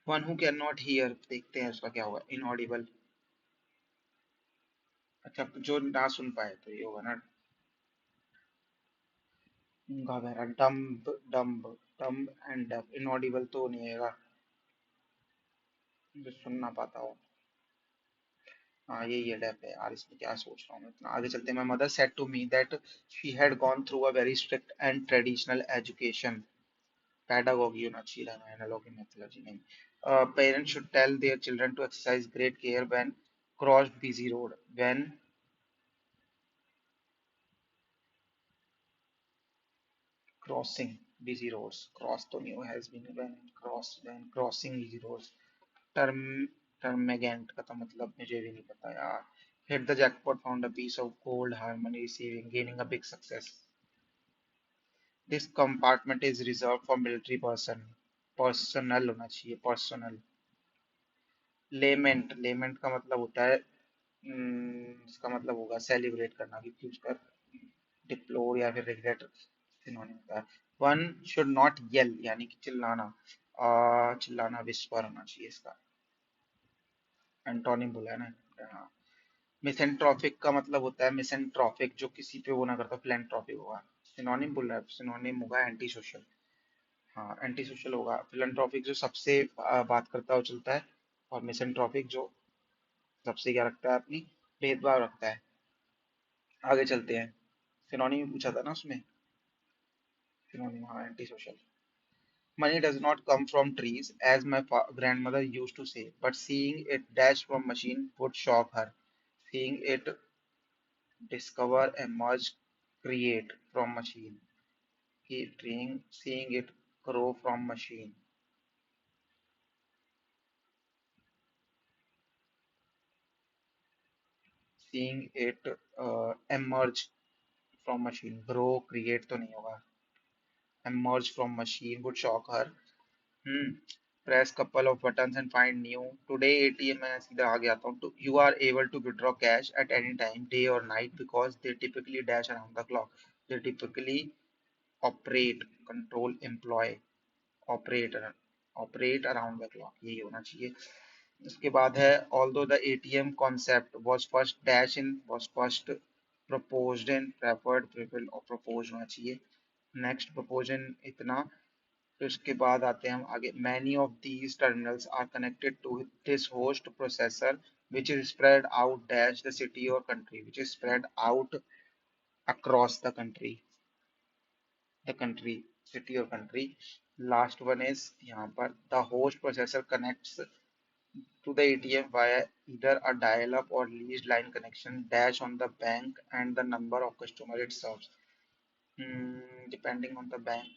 One who can not hear. देखते हैं उसका क्या होगा. इनऑडिबल. अच्छा जो ना सुन पाए तो ये होगा ना. गूंगा बहरा. डम्ब. डम्ब. डम्ब एंड डफ. इनऑडिबल तो नहीं आएगा जो सुन ना पाता हो. हाँ यही है. डेफ है यार. इसमें क्या सोच रहा हूँ मैं इतना. आगे चलते हैं. My mother said to me that she had gone through a very strict and traditional education. Pedagogy होना चाहिए था. Analogy methodology नहीं. Parents should tell their children to exercise great care when cross busy road. When crossing busy roads. Cross तो नहीं. has been when cross when crossing busy roads. Term termagant का तो मतलब मुझे भी नहीं पता यार. Hit the jackpot, found a piece of gold, harmony receiving, gaining a big success. This compartment is reserved for military person. Personal होना चाहिए. Personal. Lament का मतलब होता है. इसका मतलब होगा सेलिब्रेट करना. क्योंकि उसका डिप्लोर या फिर रिग्रेट सिनोनिम होता है. वन शुड नॉट येल यानी कि चिल्लाना. चिल्लाना विस्पर होना चाहिए इसका. एंटोनिम बोला है ना. हाँ. मिसेंट्रोपिक का मतलब होता है मिसेंट्रोपिक जो किसी पे वो ना करता. फिलेंट्रोपिक होगा. सिनोनिम बोल रहा है. सिनोनिम होगा एंटी सोशल. हाँ एंटी सोशल होगा. फिलेंट्रोपिक जो सबसे बात करता है वो चलता है. और मिसेंट्रोपिक जो सबसे क्या रखता है अपनी भेदभाव रखता है. आगे चलते हैं. सिनोनिम पूछा था ना उसमें. सिनोनिम हाँ anti social. Money does not come from trees, as my grandmother used to say, but seeing it dash from machine would shock her. Seeing it discover, emerge, create from machine. Keep trying, seeing it grow from machine. seeing it emerge from machine. Bro, create तो नहीं होगा. Emerge from machine would shock her. Hmm. Press couple of buttons and find new. Today ATM में सीधा आ गया था. तो you are able to withdraw cash at any time, day or night, because they typically dash around the clock. They typically operate, control, employ, operate, operate around the clock. यही होना चाहिए. इसके बाद है although the ATM concept was first dash in was first proposed in preferred preferred और proposed होना चाहिए. Next proposed in इतना. फिर उसके बाद आते हैं हम आगे. Many of these terminals are connected to this host processor which is spread out dash the city or country, which is spread out across the country, city or country. Last one is यहाँ पर the host processor connects to the ATM via either a dial-up or leased line connection dash on the bank and the number of customer it serves. Depending on the bank,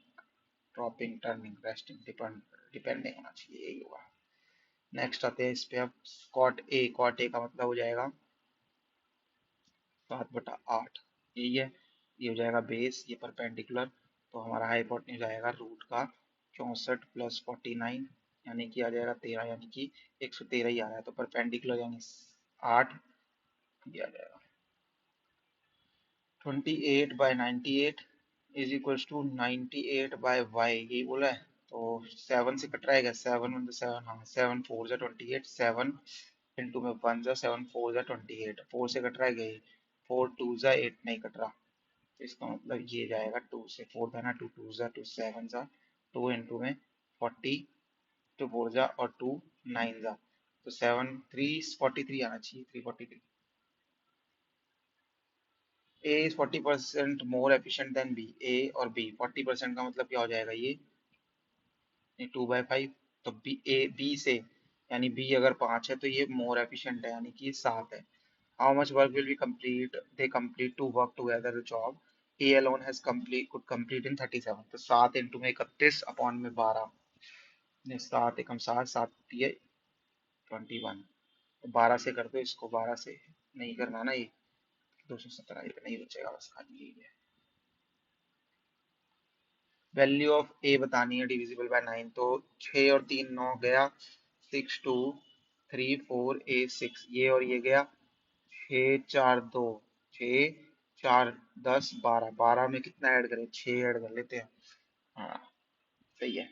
dropping, turning, resting, depending होना चाहिए, यही होगा. नेक्स्ट आते हैं इस पे अब. कॉट ए का मतलब हो जाएगा 7/8. यही है. ये हो जाएगा बेस, ये परपेंडिकुलर. तो हमारा हाइपोटेन्यूज आएगा रूट का 64 प्लस 49 यानी कि आ जाएगा 13, यानी कि 113 ही आ रहा है. तो परपेंडिकुलर यानी 8 ये आ जाएगा. 28/98 इज इक्वल्स टू 98/y, यही बोला है. तो 7 से कट रहेगा. 7 हाँ, 7 4 जा 28. 7 इंटू में 1 जा 7 4 जा 28. 4 से कट रहेगा ये. 4 2 जा 8 नहीं कट रहा. तो इसका मतलब ये जाएगा 2 से. 4 था ना, 2 2 जा 2 7 जा 2 इंटू में 40 2 4 जा और 2 9 जा. तो 7 343 आना चाहिए. 343. A is 40% more efficient than B. A और B 40% का मतलब क्या हो जाएगा ये 2/5. तो B से यानी B अगर 5 है तो ये मोर एफिशिएंट है यानी कि 7 है. How much work will be complete they complete to work together the job. A alone has complete in 37. तो 7 इंटू में 31 अपॉन में 12. नहीं, 7 एकम 7 7 ये 21. तो 12 से कर दो इसको. 12 से नहीं करना ना ये. 217 नहीं बचेगा बस खाली यही है. वैल्यू ऑफ ए बतानी है डिविजिबल बाय 9. तो 6 और 3 9 गया. 6 2 3 4 8 6 ये और ये गया. 6 4 2 6 4 10 12. 12 में कितना ऐड करें, 6 ऐड कर लेते हैं. हाँ सही है.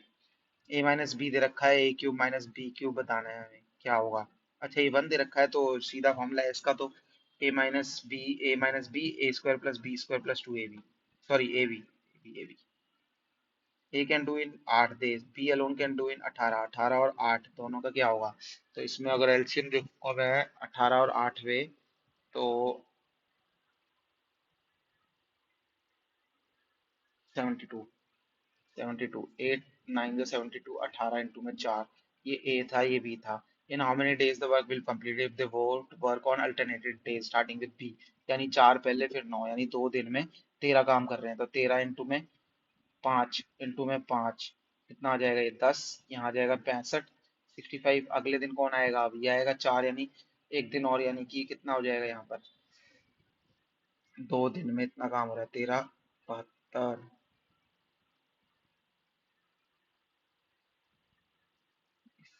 ए माइनस बी दे रखा है. ए क्यूब माइनस बी क्यूब बताना है हमें क्या होगा. अच्छा ये 1 दे रखा है तो सीधा फॉर्मूला है इसका. तो A minus B A square plus B square plus 2ab. Sorry A B A can do in 8 days. B alone can do in 18. 18 और 8 दोनों का क्या होगा. तो इसमें अगर एलसीएम देखो मैं 18 और 8 में तो 72. 72 8 9 जो 72. 18 इंटू में 4. ये ए था ये बी था. In how many days the work will complete if they work on alternated days starting with B. यानी 4 पहले फिर 9 यानी 2 दिन में 13 काम कर रहे हैं. तो 13 इंटू में 5 इंटू में 5 कितना आ जाएगा ये 10. यहाँ आ जाएगा 65. 65. अगले दिन कौन आएगा, अब ये आएगा 4 यानी एक दिन और यानी कि कितना हो जाएगा यहाँ पर 2 दिन में इतना काम हो रहा है. 13 72.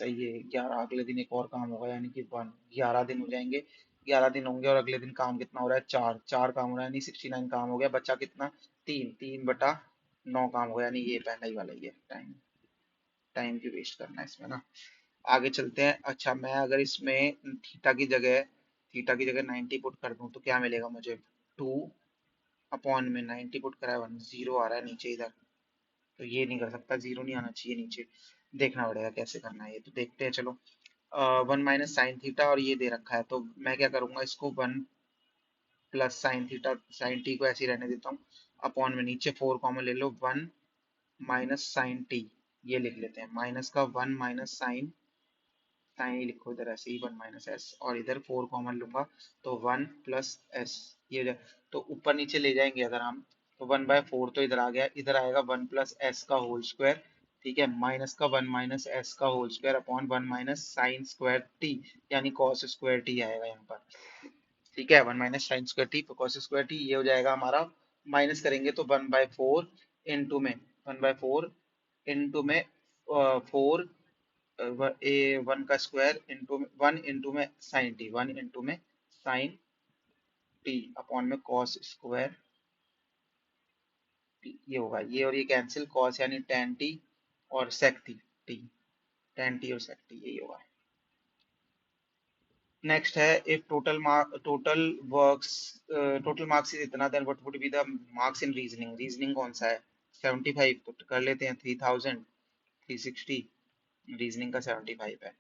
सही है. 11 अगले दिन एक और काम होगा यानी कि 11 दिन हो जाएंगे. 11 दिन होंगे और अगले दिन काम कितना हो रहा है 4. 4 काम हो रहा है यानी 69 काम हो गया. बचा कितना 3. 3/9 काम हो गया यानी ये पहला ही वाला ही है. टाइम टाइम की वेस्ट करना है इसमें ना. आगे चलते हैं. अच्छा मैं अगर इसमें थीटा की जगह 90 पुट कर दूं तो क्या मिलेगा मुझे. 2 अपॉन में 90 पुट करा है 1 0 आ रहा है नीचे इधर. तो ये नहीं कर सकता. 0 नहीं आना चाहिए नीचे. देखना पड़ेगा कैसे करना है ये. तो देखते हैं चलो. 1 - sin थीटा और ये दे रखा है तो मैं क्या करूंगा इसको 1 + sin थीटा. साइन टी को ऐसे ही रहने देता हूँ. अपॉन में नीचे 4 कॉमन ले लो. 1 - sin t ये लिख लेते हैं. माइनस का 1 - साइन ही लिखो इधर ऐसे ही 1 - s और इधर 4 कॉमन लूंगा तो 1 + s ये हो जाए. तो ऊपर नीचे ले जाएंगे अगर हम तो 1/4 तो इधर आ गया. इधर आएगा 1 + s का होल स्क्वायर. ठीक है. माइनस का 1 - s का whole square upon 1 - sin square T यानी cos स्क्वायर टी आएगा यहाँ पर. ठीक है, 1 - sin² t cos²t, ये हो जाएगा हमारा, माइनस करेंगे तो 1/4 इंटू में 1/4 इंटू में 4, ए 1 का स्क्वायर इंटू में 1 इंटू में sin t, 1 इंटू में sin t अपॉन में cos²t, ये होगा, ये और ये कैंसिल, cos यानी tan t और sec t, tan t और sec t, यही होगा। नेक्स्ट है, इफ टोटल मार्क्स इज इतना, then what would be the marks in reasoning. Reasoning कौन सा है, 75, तो कर लेते हैं 3000, 360, रीजनिंग का 75 है।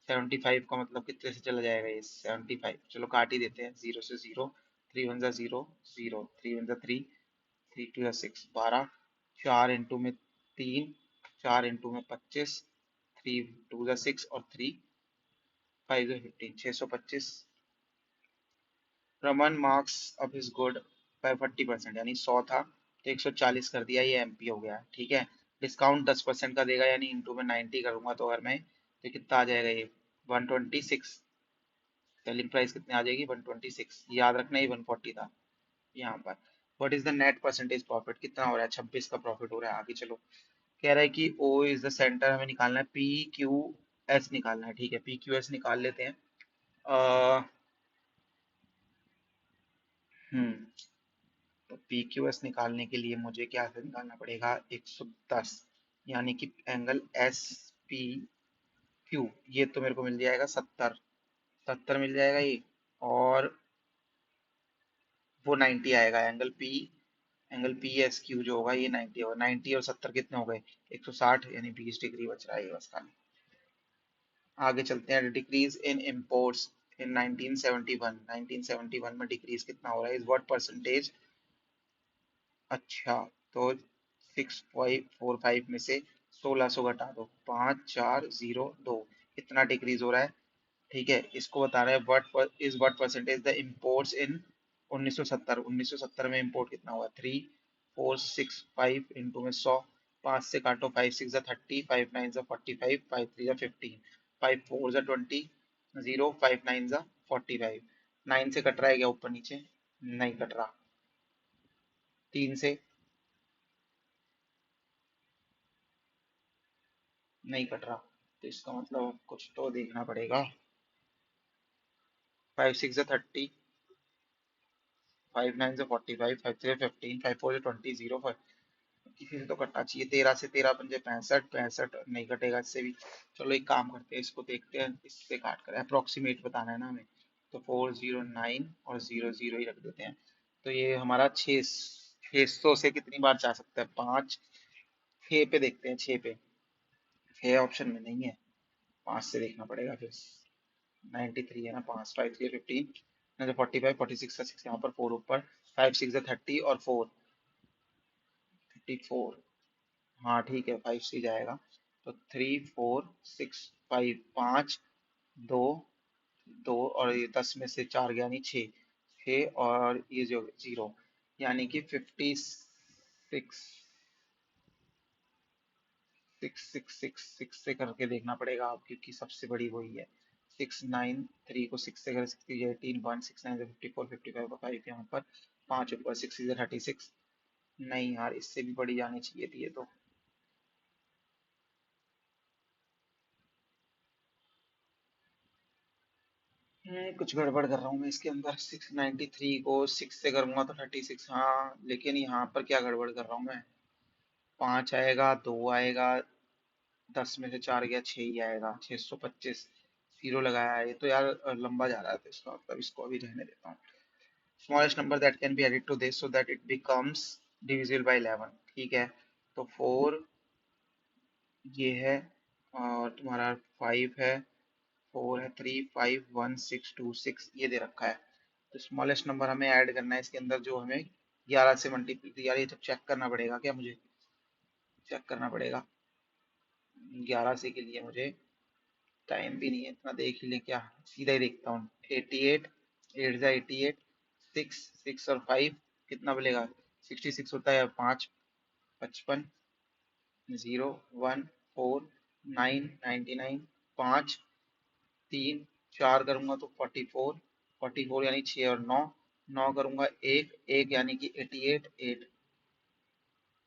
75 का मतलब कितने से चला जाएगा ये, 75, चलो काट ही देते हैं, 0 से 0, 3 1 0, 0, 3 1 3, 3 2 6, 12, 4 इंटू में 3, 4 इंटू में 25, 3 2 6 और 3 5 15, 625। रमन मार्क्स अब इज गुड बाय 40%, यानी 100 था तो 140 कर दिया, ये एमपी हो गया, ठीक है। डिस्काउंट 10% का देगा, यानी इंटू में 90 करूंगा तो अगर मैं, तो कितना आ जाएगा ये, 126। सेलिंग प्राइस कितने आ जाएगी, 126, याद रखना ये 140 था यहाँ पर। What is the net percentage profit, कितना हो रहा है, 26 का प्रॉफिट हो रहा है। आगे चलो, कह रहा है कि ओ इज द सेंटर, हमें निकालना है पी क्यू एस, निकालना है, ठीक है, पी क्यू एस निकाल लेते हैं। अ, हम्म तो पी क्यू एस निकालने के लिए मुझे क्या से निकालना पड़ेगा, 110, यानी कि एंगल एस पी क्यू, ये तो मेरे को मिल जाएगा 70, 70 मिल जाएगा ये, और वो 90 आएगा, एंगल पी एस क्यू जो होगा ये 90 होगा, 90 और 70 कितने हो गए, 160, यानी 20 डिग्री बच रहा है ये बस खाली। आगे चलते हैं, डिक्रीज इन इम्पोर्ट्स इन 1971, 1971 में डिक्रीज कितना हो रहा है, इज व्हाट परसेंटेज। अच्छा, तो 6.45 में से 1600 घटा दो, 5402, इतना डिक्रीज हो रहा है, ठीक है। इसको बता रहा है व्हाट परसेंटेज द इम्पोर्ट्स इन 1970, 1970 में इम्पोर्ट कितना हुआ, 3465 इंटू में 100, 5 से काटो, 5 6 30, 5 9 45, 5 3 15, 5 4 20, 0 5 9 45, 9 से कट रहा है क्या ऊपर नीचे, नहीं कट रहा, 3 से नहीं कट रहा, तो इसका मतलब कुछ तो देखना पड़ेगा। 5 6 30, 5 9 45, 5 3 15, 5 4 20, 0 5, किसी से तो कटना चाहिए, 13 से 13 पंजे 65, 65 नहीं कटेगा इससे भी। चलो एक काम करते हैं, इसको देखते हैं, इससे काट कर अप्रोक्सीमेट बताना है ना हमें, तो 409 और 00 ही रख देते हैं। तो ये हमारा 600 से कितनी बार जा सकता है, 5, 6 पे देखते हैं, 6 पे, 6 ऑप्शन में नहीं है, 5 से देखना पड़ेगा फिर। 93 है ना, 5 5 3 15, ना, 45 46 का 6 यहाँ पर, 4 ऊपर, 5 6 30 और 4 54, हाँ ठीक है, 5 से जाएगा, तो 3 4 6 5, 5 2 2, और ये 10 में से 4 गया, नहीं 6, 6 और ये जो 0, यानी कि 56, 6 से करके देखना पड़ेगा आप, क्योंकि सबसे बड़ी वही है। 6 9 3 को 6 से कर सकती है, 18 1, 6 9 54 55 का 5 यहाँ पर, 5 ऊपर, 6 36, नहीं यार, इससे भी बड़ी जानी चाहिए थी ये तो। कुछ गड़बड़ कर रहा हूँ मैं इसके अंदर, 693 को 6 से करूंगा तो 36, हाँ, लेकिन यहाँ पर क्या गड़बड़ कर रहा हूँ मैं, 5 आएगा, 2 आएगा, 10 में से 4 गया, 6 ही आएगा, 625, जीरो लगाया है, ये तो यार लंबा जा रहा है, तो इसका मतलब इसको अभी रहने देता हूँ। Smallest number that can be added to this so that it becomes divisible by 11, ठीक है, तो 4 ये है, और तुम्हारा 5 है, 4 है, 3 5 1 6 2 6, ये दे रखा है। तो स्मॉलेस्ट नंबर हमें ऐड करना है इसके अंदर, जो हमें 11 से मल्टीप्लाई, यार ये तो चेक करना पड़ेगा क्या, मुझे चेक करना पड़ेगा, 11 से के लिए मुझे टाइम भी नहीं है इतना, देख ही ले क्या, सीधा ही देखता हूँ, 88, 8 जा 88, 6 6 और 5 कितना बनेगा, 66 होता है, 5 55, 0 1 4 9 99, 5 3 4 करूंगा तो 44, 44 यानी 6 और 9, 9 करूंगा एक एक यानी कि 88, 8,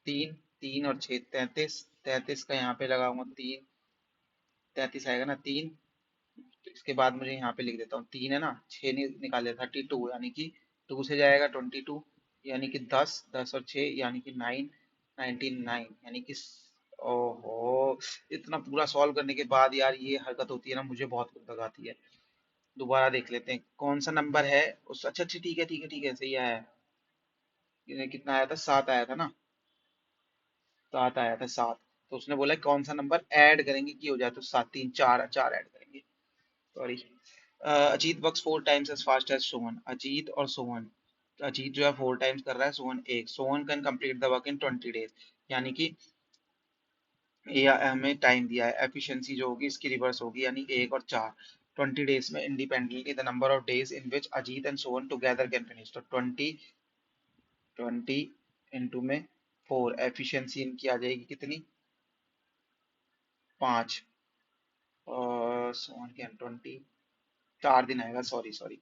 3, 3 और 6 33, 33 का यहाँ पे लगाऊंगा 3, 33 आएगा ना 3। तो इसके बाद मुझे यहाँ पे लिख देता हूँ 3 है ना, 6 निकाले 32 यानी कि 2 से जाएगा 22 यानी कि 10, 10 और 6 यानी कि 9, 99 यानी कि ओहो, इतना पूरा सॉल्व करने के बाद यार ये हरकत होती है ना, मुझे बहुत गुस्सा आती है। दोबारा देख लेते हैं कौन सा नंबर है उस, अच्छा अच्छा ठीक है ठीक है ठीक है, सही आया है। ये कितना आया था, 7 आया था ना, 7 आया था 7। तो उसने बोला कौन सा नंबर ऐड करेंगे कि हो जाए, तो 7 3 4, 4 ऐड करेंगे, sorry. Ajit works 4 times as fast as Sohan, Ajit और सोहन, अजीत जो है 4 टाइम्स कर रहा है, सोहन एक, Sohan can complete the work in 20 days, यानी कि ये हमें टाइम दिया है, एफिशिएंसी जो होगी इसकी रिवर्स होगी यानी 1 और 4, 20 डेज में independently the number of days in which Ajit and Sohan together can finish, तो 20, 20 इंटू में 4, एफिशिएंसी इनकी आ जाएगी कितनी, 5, और सोहन कैन 20, 4 दिन आएगा, सॉरी सॉरी,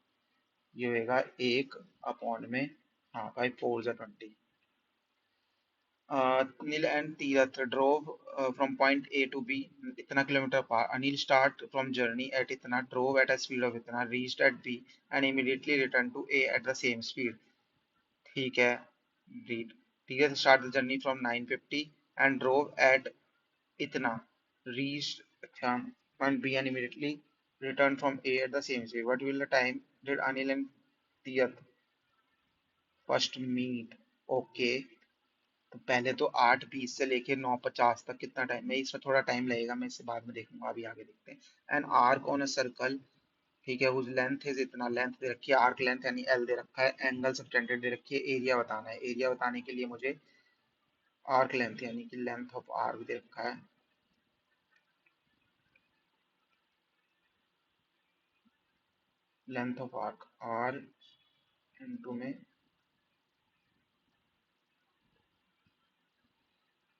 ये होएगा 1 अपॉन में, हाँ भाई 4 जा 20। Anil and Tirath drove from point A to B, इतना किलोमीटर पर, Anil start from journey at इतना, drove at a speed of इतना, reached at B and immediately returned to A at the same speed, ठीक है, read, Tirath start the journey from 9:50 and drove at इतना, reached अच्छा point B and immediately returned from A at the same speed, what will the time did Anil and Tirath first meet, okay। तो पहले तो 8:20 से लेके 9:50 तक कितना टाइम है, इसमें थोड़ा टाइम लगेगा, मैं इसे बाद में देखूंगा, अभी आगे देखते हैं। An arc on a circle, ठीक है, हुज लेंथ इज इतना, लेंथ दे रखी है, आर्क लेंथ यानी एल दे रखा है, एंगल सबटेंडेड दे रखी है, एरिया बताना है, एरिया बताने के लिए मुझे आर्क लेंथ यानी कि लेंथ ऑफ आर्क दे रखा है, length of arc R into में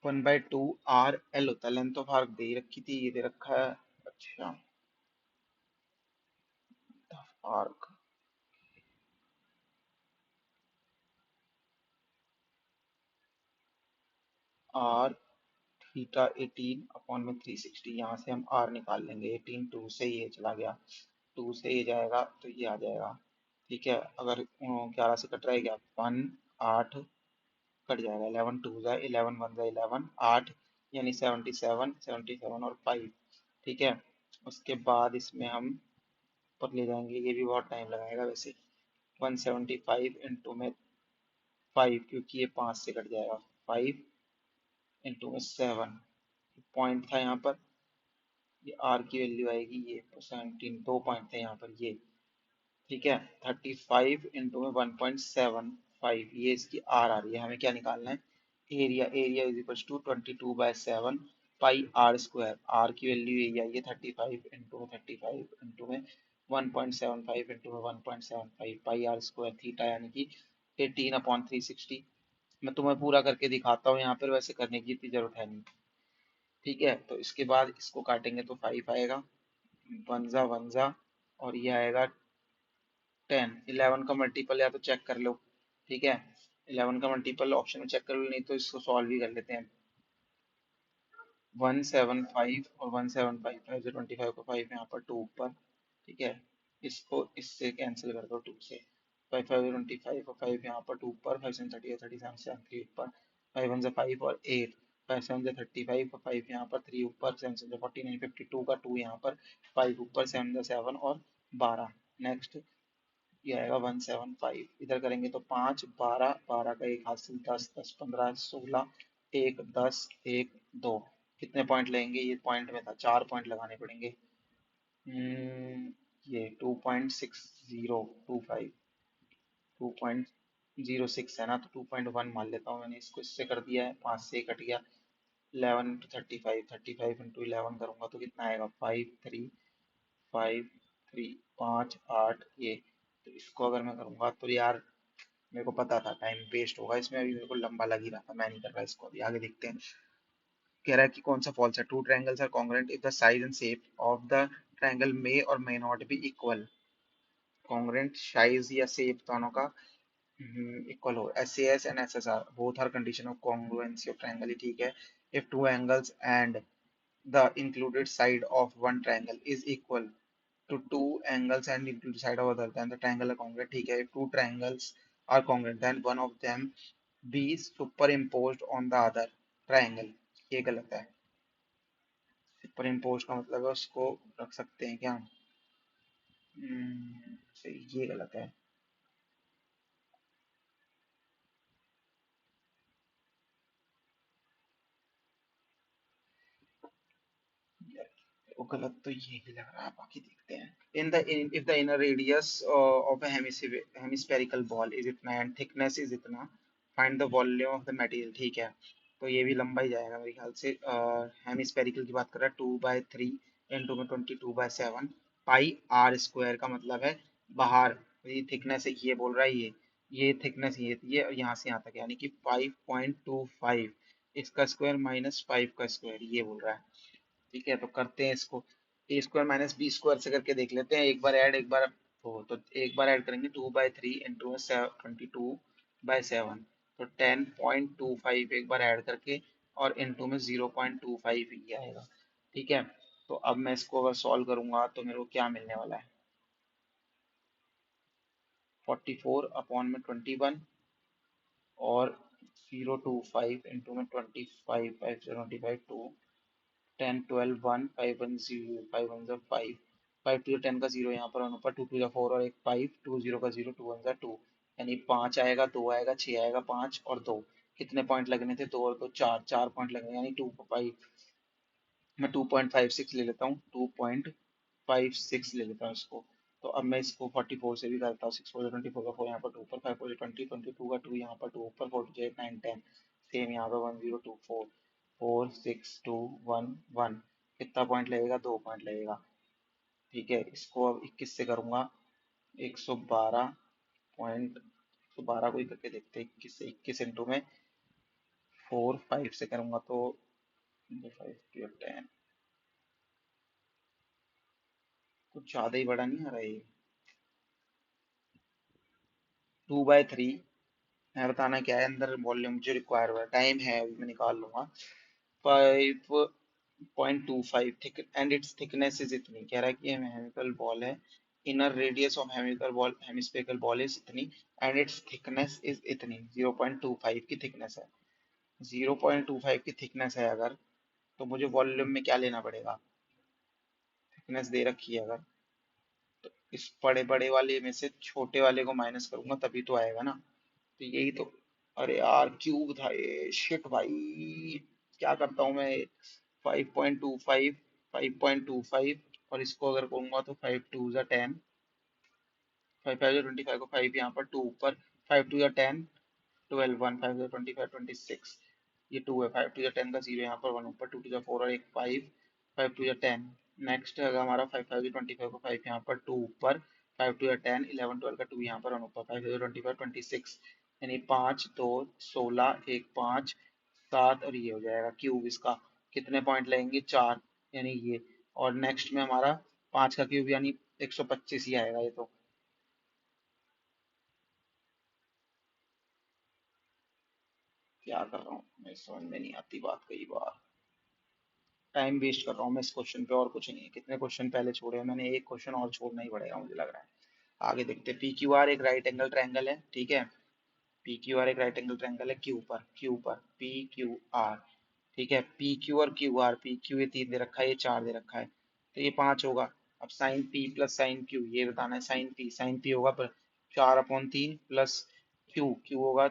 1/2 आर एल होता है, लेंथ ऑफ आर्क दे रखी थी, ये दे रखा है, अच्छा आर्क, आर थीटा 18 अपॉन में 360, यहाँ से हम आर निकाल लेंगे, 18 2 से ये चला गया, 2 से ये जाएगा तो ये आ जाएगा, ठीक है, अगर 11 से कट रहा है क्या, 1 8 कट जाएगा, 11 2 जा 11 1 जा 11 8 यानी 77, 77 और 5, ठीक है। उसके बाद इसमें हम ऊपर ले जाएंगे, ये भी बहुत टाइम लगाएगा वैसे, 175 इंटू में 5 क्योंकि ये 5 से कट जाएगा, 5 इंटू में 7, पॉइंट था यहाँ पर, ये आर की वैल्यू आएगी ये 17, 2 पॉइंट थे यहाँ पर ये, ठीक है, 35 इंटू में 1.75, ये इसकी आर आ रही है, हमें क्या निकालना है, area, area is equal to 22/7 pi R square, R की वैल्यू यही आई है 35 इंटू में 35 इंटू में 1.75 इंटू में 1.75 पाई आर स्क्वायर थीटा यानी कि 18/360। मैं तुम्हें पूरा करके दिखाता हूँ यहाँ पर, वैसे करने की इतनी जरूरत है नहीं, ठीक है। तो इसके बाद इसको काटेंगे तो 5 आएगा, 1 जा 1 जा, और ये आएगा 10, 11 का मल्टीपल या तो चेक कर लो, ठीक है, 11 का मल्टीपल ऑप्शन में चेक कर लो, नहीं तो इसको सॉल्व भी कर लेते हैं, 175 और 175, 5 से 25 को 5 यहाँ पर 2 ऊपर, ठीक है, इसको इससे कैंसिल कर दो 2 से, 5 5 25 और 5 यहाँ पर 2 ऊपर, 5 7 30 37 से 3 ऊपर, 5 1 5 और 8, 5 7 35 और 5 यहाँ पर 3 ऊपर, 7 7 49 52 का 2 यहाँ पर, 5 ऊपर, 7 7 और 12, नेक्स्ट ये आएगा 175, इधर करेंगे तो 5 12, 12 का एक हासिल 10 10 15 16, एक 10 एक 2, कितने पॉइंट लेंगे, ये पॉइंट में था 4 पॉइंट लगाने पड़ेंगे, ये 2.6025, 2.06 है ना, तो 2.1 मान लेता हूँ, मैंने इसको इससे कर दिया है, 5 से कट गया, 11 इंटू 35, 35 इंटू 11 करूंगा तो कितना आएगा, 5 3 5 8 ये, तो इसको अगर मैं करूंगा तो यार मेरे को पता था टाइम वेस्ट होगा इसमें, अभी मेरे को लंबा लग ही रहा था, मैं नहीं कर रहा इसको, अभी आगे देखते हैं। कह रहा है कि कौन सा फॉल्स है, two triangles are congruent if the size and shape of the triangle may और may not be equal, congruent size या शेप दोनों का इक्वल हो, SAS and SSR both are condition of congruency of triangle, ठीक है। If two angles and the included side of one triangle is equal to two angles and included side of other, then the triangle are congruent, ठीक है। If two triangles are congruent then one of them be superimposed on the other triangle, ये गलत है। सुपरइम्पोज का मतलब है उसको रख सकते हैं क्या, ये गलत है। वो गलत तो यही लग रहा है, बाकी देखते हैं। If the inner radius of a hemispherical ball is इतना and thickness is इतना, find the volume of the material, ठीक है। तो ये भी लंबा ही जाएगा मेरे ख्याल से। हेमिस्फेरिकल की बात कर रहा है, 2/3 इंटू में 22/7 पाई आर स्क्वायर का मतलब है बाहर, ये थिकनेस है, ये बोल रहा है ये थिकनेस ये और यहाँ से यहाँ तक यानी कि 5.25, इसका स्क्वायर माइनस 5 का स्क्वायर, ये बोल रहा है। ठीक है, तो करते हैं इसको, ए स्क्वायर माइनस बी स्क्वायर से करके देख लेते हैं, एक बार ऐड एक बार तो एक बार ऐड करेंगे 2/3 इंटू 22/7, तो 10.25 एक बार ऐड करके और इंटू में 0.25 ही आएगा। ठीक है, तो अब मैं इसको अगर सॉल्व करूंगा तो मेरे को क्या मिलने वाला है, 44/21 और 0.25 इंटू में 25, 5 2 10 12 1 5 1 0 5 1 5 5 टू 10 का 0 यहाँ पर वन ऊपर 2 टू 4 और एक 5 2 0 का 0 2 1 2, यानी 5 आएगा 2 आएगा 6 आएगा 5 और 2, कितने पॉइंट लगने थे 2 और 2 4, 4 पॉइंट लगने यानी 2 5, मैं 2.56 ले लेता हूँ, 2.56 ले लेता हूँ इसको। तो अब मैं इसको 44 से भी करता हूँ, 6 4 24 का 4 यहाँ पर 2 ऊपर 5 4 20 22 का 2 यहाँ पर 2 ऊपर 4 2 8 9 10, सेम यहाँ पर 1 0 2 4 4 6 2 1 1, कितना पॉइंट लगेगा 2 पॉइंट लगेगा। ठीक है, इसको अब 21 से करूंगा, 112 को ही करके देखते हैं, 21 से 21 इंटू में 4 5 से करूंगा तो 5 10, कुछ ज्यादा ही बड़ा नहीं आ रहा है ये। 2/3 मैं बताना क्या है, अंदर वॉल्यूम जो रिक्वायर हुआ है, टाइम है अभी मैं निकाल लूंगा। 5.25 thick and it's thickness is इतनी, कह रहा है कि ये हेमिकल बॉल है, इनर रेडियस ऑफ हेमिकल बॉल हेमिस्फेरिकल बॉल इज इतनी एंड इट्स थिकनेस इज इतनी, 0.25 की थिकनेस है। 0.25 की थिकनेस है अगर, तो मुझे वॉल्यूम में क्या लेना पड़ेगा, थिकनेस दे रखी है अगर, तो इस बड़े बड़े वाले में से छोटे वाले को माइनस करूंगा तभी तो आएगा ना, तो यही तो। अरे यार क्यूब था ये, शिट भाई, क्या करता हूँ मैं। 5.25, 5.25 और इसको अगर कहूंगा तो 5 2 जा 10, 5 5 25 को 5 यहाँ पर 2 ऊपर, 5 2 जा 10 12 1 5 25 26, ये 2 है, 5 2 जा 10 का 0 यहाँ पर 1 ऊपर 2 2 जा 4 और एक 5 5 2 जा 10, नेक्स्ट है हमारा 5 5 जा 25 को 5 यहाँ पर 2 ऊपर 5 2 जा 10 11 12 का 2 यहाँ पर 1 ऊपर 5 5 जा 25 26, यानी 5 2 16 1 5 7 और ये हो जाएगा क्यूब, इसका कितने पॉइंट लगेंगे 4, यानी ये। और नेक्स्ट में हमारा 5 का क्यूब यानी 125 ही आएगा ये तो। क्या कर रहा हूँ मैं, समझ में नहीं आती बात कई बार, टाइम वेस्ट कर रहा हूँ मैं इस क्वेश्चन पे और कुछ नहीं है। कितने क्वेश्चन पहले छोड़े हैं मैंने, एक क्वेश्चन और छोड़ना ही पड़ेगा मुझे लग रहा है। आगे देखते हैं, पी क्यू आर एक राइट एंगल ट्रायंगल है, ठीक है। पी क्यू आर एक राइट एंगल ट्रायंगल है, क्यू पर पी क्यू आर, ठीक है। पी क्यू और क्यू आर, पी क्यू ये 3 दे रखा है, ये 4 दे रखा है, तो ये 5 होगा। अब sine P plus sine Q ये बताना है, साइन पी होगा पर 4/3 प्लस क्यू, क्यू होगा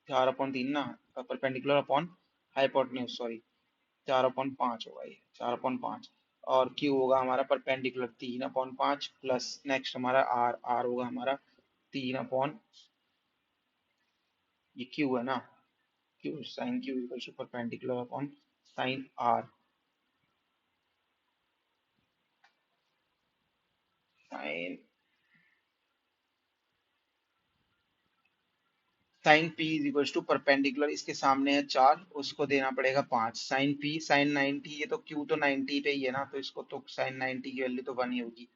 4/3 ना, परपेंडिकुलर अपॉन हाइपोटेन्यूज, सॉरी 4/5 होगा ये, 4/5। और क्यू होगा हमारा परपेंडिकुलर 3/5 प्लस नेक्स्ट हमारा आर, आर होगा हमारा 3 अपॉन, ये क्यू है ना, Q sine Q equal to perpendicular upon sine R, sine sine P is equal to perpendicular, इसके सामने है 4, उसको देना पड़ेगा 5, साइन पी साइन 90, ये तो क्यू तो 90 पे ही है ना, तो इसको तो साइन 90 की वैल्यू तो 1 ही होगी।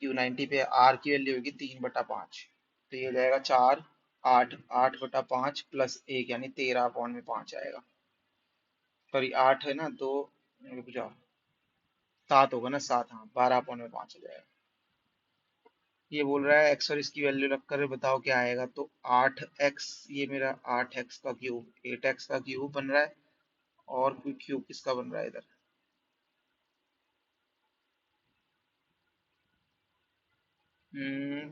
क्यू 90 पे आर की वैल्यू होगी 3/5, तो ये हो जाएगा 4, 8, 8/5 प्लस 1 यानी 13/5 आएगा। सॉरी 8 है ना, तो रुक जाओ, 7 होगा ना, 7, हाँ 12/5 हो जाएगा। ये बोल रहा है एक्स और इसकी वैल्यू रख कर बताओ क्या आएगा, तो 8x, ये मेरा 8x का क्यूब 8x का क्यूब बन रहा है, और कोई क्यूब किसका बन रहा है इधर,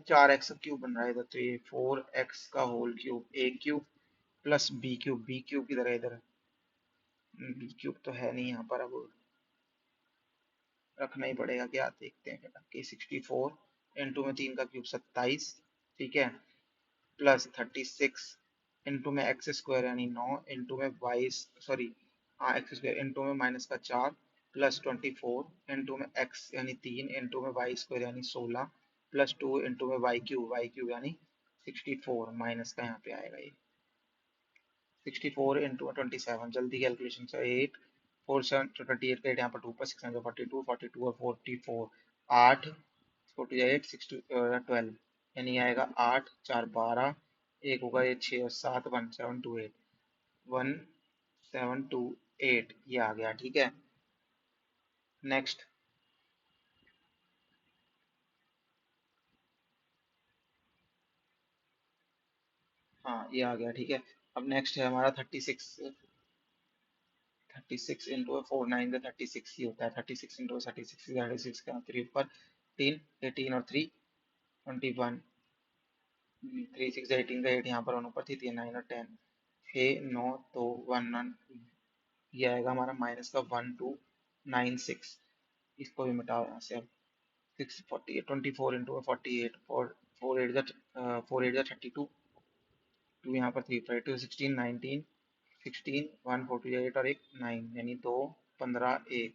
4x का क्यूब बन रहा है इधर, तो ये 4x का होल क्यूब, ए क्यूब प्लस बी क्यूब किधर है इधर, बी क्यूब तो है नहीं यहाँ पर, अब रखना ही पड़ेगा क्या, देखते हैं क्या, 64 इंटू में 3 का क्यूब 27, ठीक है, प्लस 36 इंटू में एक्स स्क्वायर यानी 9 इंटू में वाई, सॉरी हाँ एक्स स्क्वायर इंटू में माइनस का 4, प्लस 24 इंटू में एक्स यानी 3 इंटू में वाई स्क्वायर यानी 16, प्लस 2 इंटू में वाई क्यूब यानी 64, माइनस का यहाँ पे आएगा ये 64 इंटू 27, जल्दी कैलकुलेशन से 8, 4 7 28 का 8 यहाँ पर 2 पर 6 42, 42 और 44, 8 48 6 12, यानी आएगा 8 4 12, एक होगा ये 6 और 7 1728, 1728 ये आ गया, ठीक है। नेक्स्ट, हाँ ये आ गया, ठीक है। अब नेक्स्ट है हमारा 36, 36 इंटू 4 9 का 36 ही होता है, 36 इंटू 36 का 3 ऊपर 3, 18 और 3 21, 3 6 18 का 8 यहाँ पर 1 ऊपर थी, 3 9 और 10, 6 9 तो 1 1, ये आएगा हमारा माइनस का 1296, इसको भी मिटाओ यहाँ से अब, 648 24 इंटू 48, 4 8 जा 32, 2 यहाँ पर 3 5 2 16 19, 16 1 48 और एक 9 यानी 2 15 1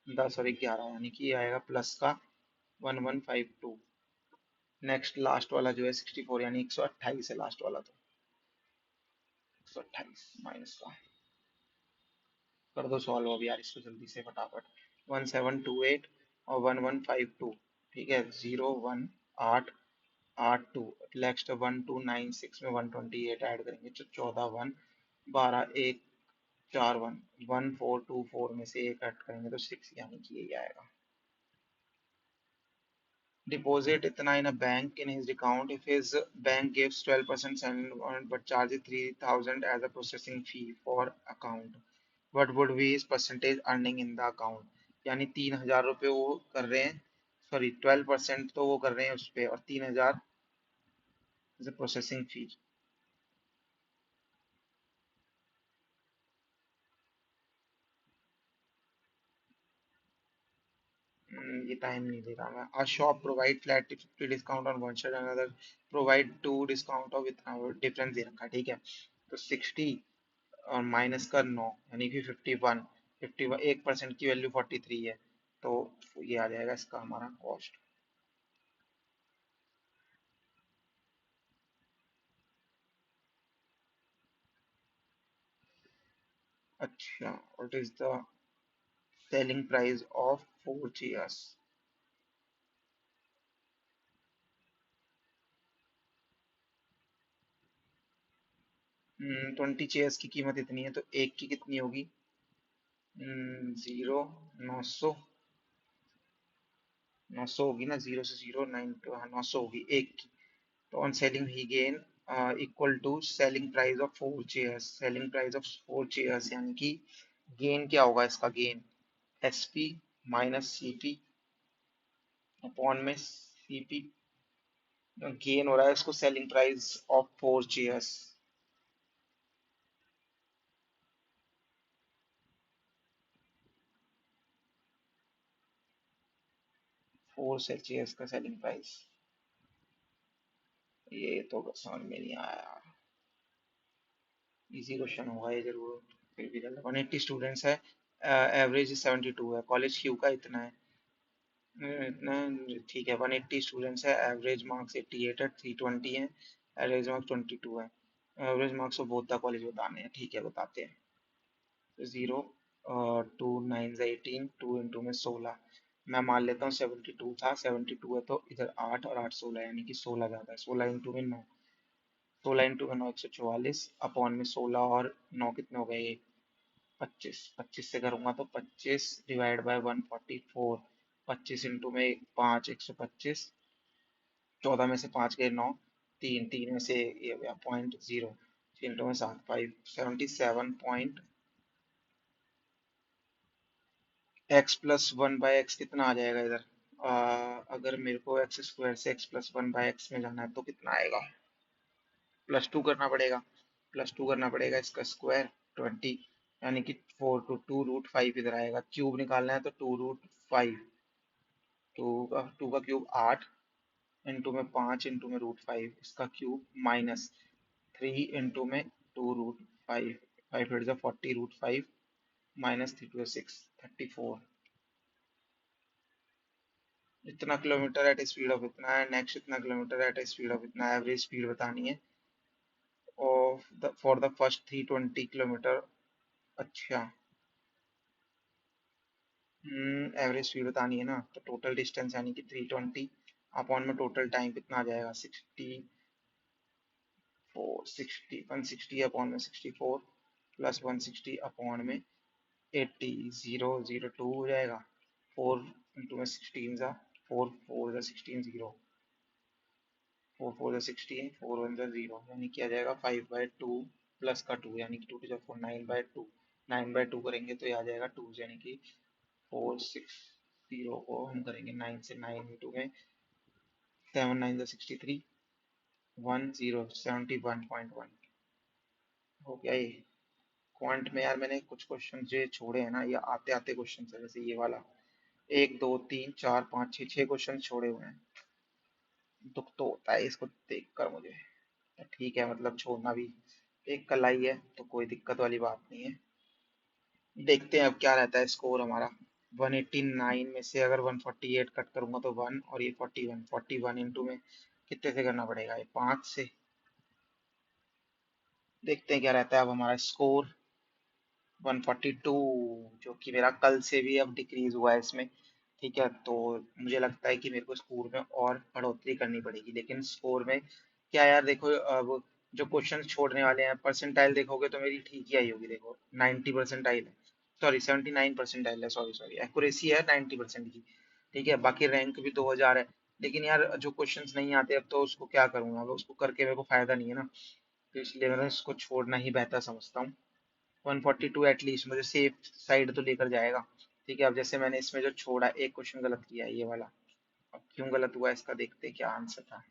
10 और एक 11, यानी कि ये आएगा प्लस का 1152। नेक्स्ट लास्ट वाला जो है 64 यानी 128 है लास्ट वाला, तो 128 माइनस का कर दो सॉल्व अब यार इसको जल्दी से फटाफट, 1728 और 1152, ठीक है, 0 1 8 8 2, नेक्स्ट 1296 में 128 ऐड करेंगे तो 14 1 12 1 4 1 1424 में से एक ऐड करेंगे तो 6, यानी कि यही आएगा। Deposit इतना in a bank in his account if his bank gives 12% salary but charges 3000 as a processing fee for account, what would be his percentage earning in the account, यानी 3000 रुपये वो कर रहे हैं, सॉरी 12% तो वो कर रहे हैं उस पे, और 3000 एज ए प्रोसेसिंग फी। ये टाइम नहीं दे रहा मैं, a shop provide flat 50 discount on one shirt, another provide 2 discount of with difference दे रखा है, ठीक है, तो 60 और माइनस का 9 यानी कि 51, 51 1% की वैल्यू 43 है, तो ये आ जाएगा इसका हमारा कॉस्ट। अच्छा, what is the selling price of 4 chairs, 20 chairs की कीमत इतनी है, तो एक की कितनी होगी, 0 900, 900 होगी ना, 0 से 0 9 तो हाँ 900 होगी एक की, तो on selling he gain equal to selling price of 4 chairs, selling price of 4 chairs यानी कि गेन क्या होगा इसका, gain SP minus CP upon में सीपी, गेन हो रहा है इसको सेलिंग प्राइस ऑफ 4 चेयर्स, 4 से चेयर्स का सेलिंग प्राइस, ये तो समझ में नहीं आया, इजी क्वेश्चन होगा ये जरूर, फिर भी 180 स्टूडेंट्स है, एवरेज 72 है, कॉलेज क्यू का इतना है, इतना ठीक है, 180 स्टूडेंट्स है, एवरेज मार्क्स 88 है, 320 है, एवरेज मार्क्स 22 है, average marks of both the college बताने हैं, ठीक है बताते हैं, तो 0 2 9 18 2 इंटू में 16, मैं मान लेता हूँ 72 था, 72 है तो इधर 8 और 8 16, यानी कि 16 ज्यादा है। 16 इंटू में 9, 16 इंटू में 9 144, अपॉन में 16 और 9 कितने हो गए ये 25। 25 से करूंगा तो 25 डिवाइड बाय 144। 25 इंटू में 5 125, 14 में से 5 गए 9, 3 3 में से ये हो गया 0.0, 3 इंटू में 7 5 77 point x plus one by x कितना आ जाएगा इधर। अगर मेरे को एक्स स्क्वायर से x plus one by x में जाना है तो कितना आएगा, +2 करना पड़ेगा। +2 करना पड़ेगा, इसका स्क्वायर 20, यानी कि 4 टू 2√5 इधर आएगा। क्यूब निकालना है तो 2√5, 2 का क्यूब 8, इंटू में 5 इंटू में √5, इसका क्यूब माइनस 3 इंटू में 2√5, 5 8 40 √5 माइनस 3 2 6 34। इतना किलोमीटर एट स्पीड ऑफ इतना है, नेक्स्ट इतना किलोमीटर एट स्पीड ऑफ इतना, एवरेज स्पीड बतानी है of the for the first 320 kilometre. अच्छा, एवरेज स्पीड बतानी है ना, तो टोटल डिस्टेंस यानी कि 320 अपॉन में टोटल टाइम कितना आ जाएगा 160 अपॉन में 64 प्लस 160 अपॉन में 80, 002 हो जाएगा। 4 इंटू में 16 जा, 4 4 जा 16 0, 4 4 जा 16, 4 1 जा 0, यानी कि आ जाएगा 5/2 प्लस का 2, यानी कि 2 2 जा 4, 9/2। 9/2 करेंगे तो ये आ जाएगा 2, यानी कि 460 को हम करेंगे 9 से, 9 इंटू में 7 9 जा 63, 1071.1 हो गया ये। क्वांट में यार मैंने कुछ क्वेश्चन जो छोड़े हैं ना, ये आते आते क्वेश्चन है, जैसे ये वाला 1 2 3 4 5 6 6 क्वेश्चन छोड़े हुए हैं। दुख तो होता है इसको देख कर मुझे, तो ठीक है, मतलब छोड़ना भी एक कलाई है तो कोई दिक्कत वाली बात नहीं है। देखते हैं अब क्या रहता है स्कोर हमारा। 189 में से अगर 148 कट करूंगा तो 1, और ये 41, 41 इंटू में कितने से करना पड़ेगा, ये 5 से। देखते हैं क्या रहता है अब हमारा स्कोर। 142, जो कि मेरा कल से भी अब डिक्रीज हुआ है इसमें। ठीक है, तो मुझे लगता है कि मेरे को स्कोर में और बढ़ोतरी करनी पड़ेगी, लेकिन स्कोर में क्या यार, देखो अब जो क्वेश्चन छोड़ने वाले हैं, परसेंटाइल देखोगे तो मेरी ठीक ही आई होगी। देखो 90 परसेंटाइल है, सॉरी 79 परसेंटाइल है, सॉरी सॉरी, एक्यूरेसी है 90% की। ठीक है, बाकी रैंक भी 2000 है। लेकिन यार जो क्वेश्चंस नहीं आते अब तो उसको क्या करूंगा, अब उसको करके मेरे को फायदा नहीं है ना, तो इसलिए मैं इसको छोड़ना ही बेहतर समझता हूँ। 142 एटलीस्ट मुझे सेफ साइड तो लेकर जाएगा। ठीक है, अब जैसे मैंने इसमें जो छोड़ा, एक क्वेश्चन गलत किया है, ये वाला। अब क्यों गलत हुआ इसका देखते हैं क्या आंसर था।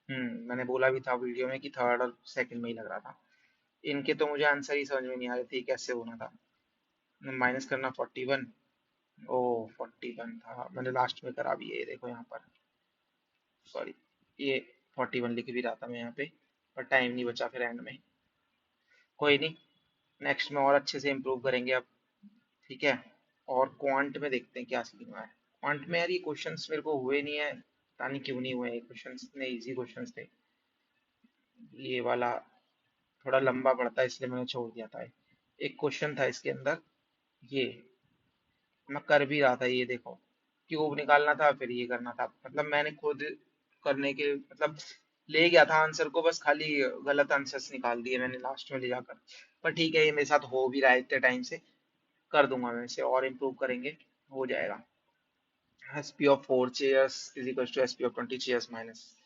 मैंने बोला भी था वीडियो में कि थर्ड और सेकंड में ही लग रहा था। इनके तो मुझे आंसर ही समझ में नहीं आ रहे थे कैसे होना था। माइनस करना 41, ओ 41 था, मैंने लास्ट में करा भी है, ये देखो यहाँ पर, सॉरी, ये 41 लिख भी रहा था मैं यहाँ पे, पर टाइम नहीं बचा फिर एंड में। कोई नहीं, नेक्स्ट में और अच्छे से इम्प्रूव करेंगे अब। ठीक है, और क्वांट में देखते हैं क्या सीन हुआ है। क्वांट में यार ये क्वेश्चंस मेरे को हुए नहीं है, पता नहीं क्यों नहीं हुए, ये क्वेश्चंस इतने इजी क्वेश्चंस थे। ये वाला थोड़ा लंबा पड़ता है इसलिए मैंने छोड़ दिया था। एक क्वेश्चन था इसके अंदर, ये मैं कर भी रहा था, ये देखो, क्यूब निकालना था फिर ये करना था, मतलब मैंने खुद करने के मतलब ले गया था आंसर को, बस खाली गलत आंसर्स निकाल दिए मैंने लास्ट में ले जाकर। पर ठीक है, ये मेरे साथ हो भी रहा है इतने टाइम से, कर दूंगा मैं इसे, और इम्प्रूव करेंगे, हो जाएगा। SP of 4 chairs is equals to SP of 20 chairs minus,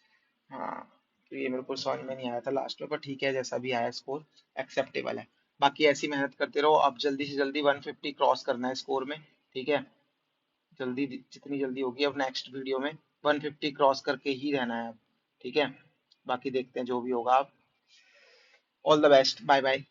हाँ, तो ये मेरे को समझ में नहीं आया था लास्ट में, पर ठीक है, जैसा भी आया स्कोर एक्सेप्टेबल है। बाकी ऐसी मेहनत करते रहो, अब जल्दी से जल्दी 150 क्रॉस करना है स्कोर में। ठीक है, जल्दी जितनी जल्दी होगी, अब नेक्स्ट वीडियो में 150 क्रॉस करके ही रहना है अब। ठीक है, बाकी देखते हैं जो भी होगा। आप all the best, bye bye.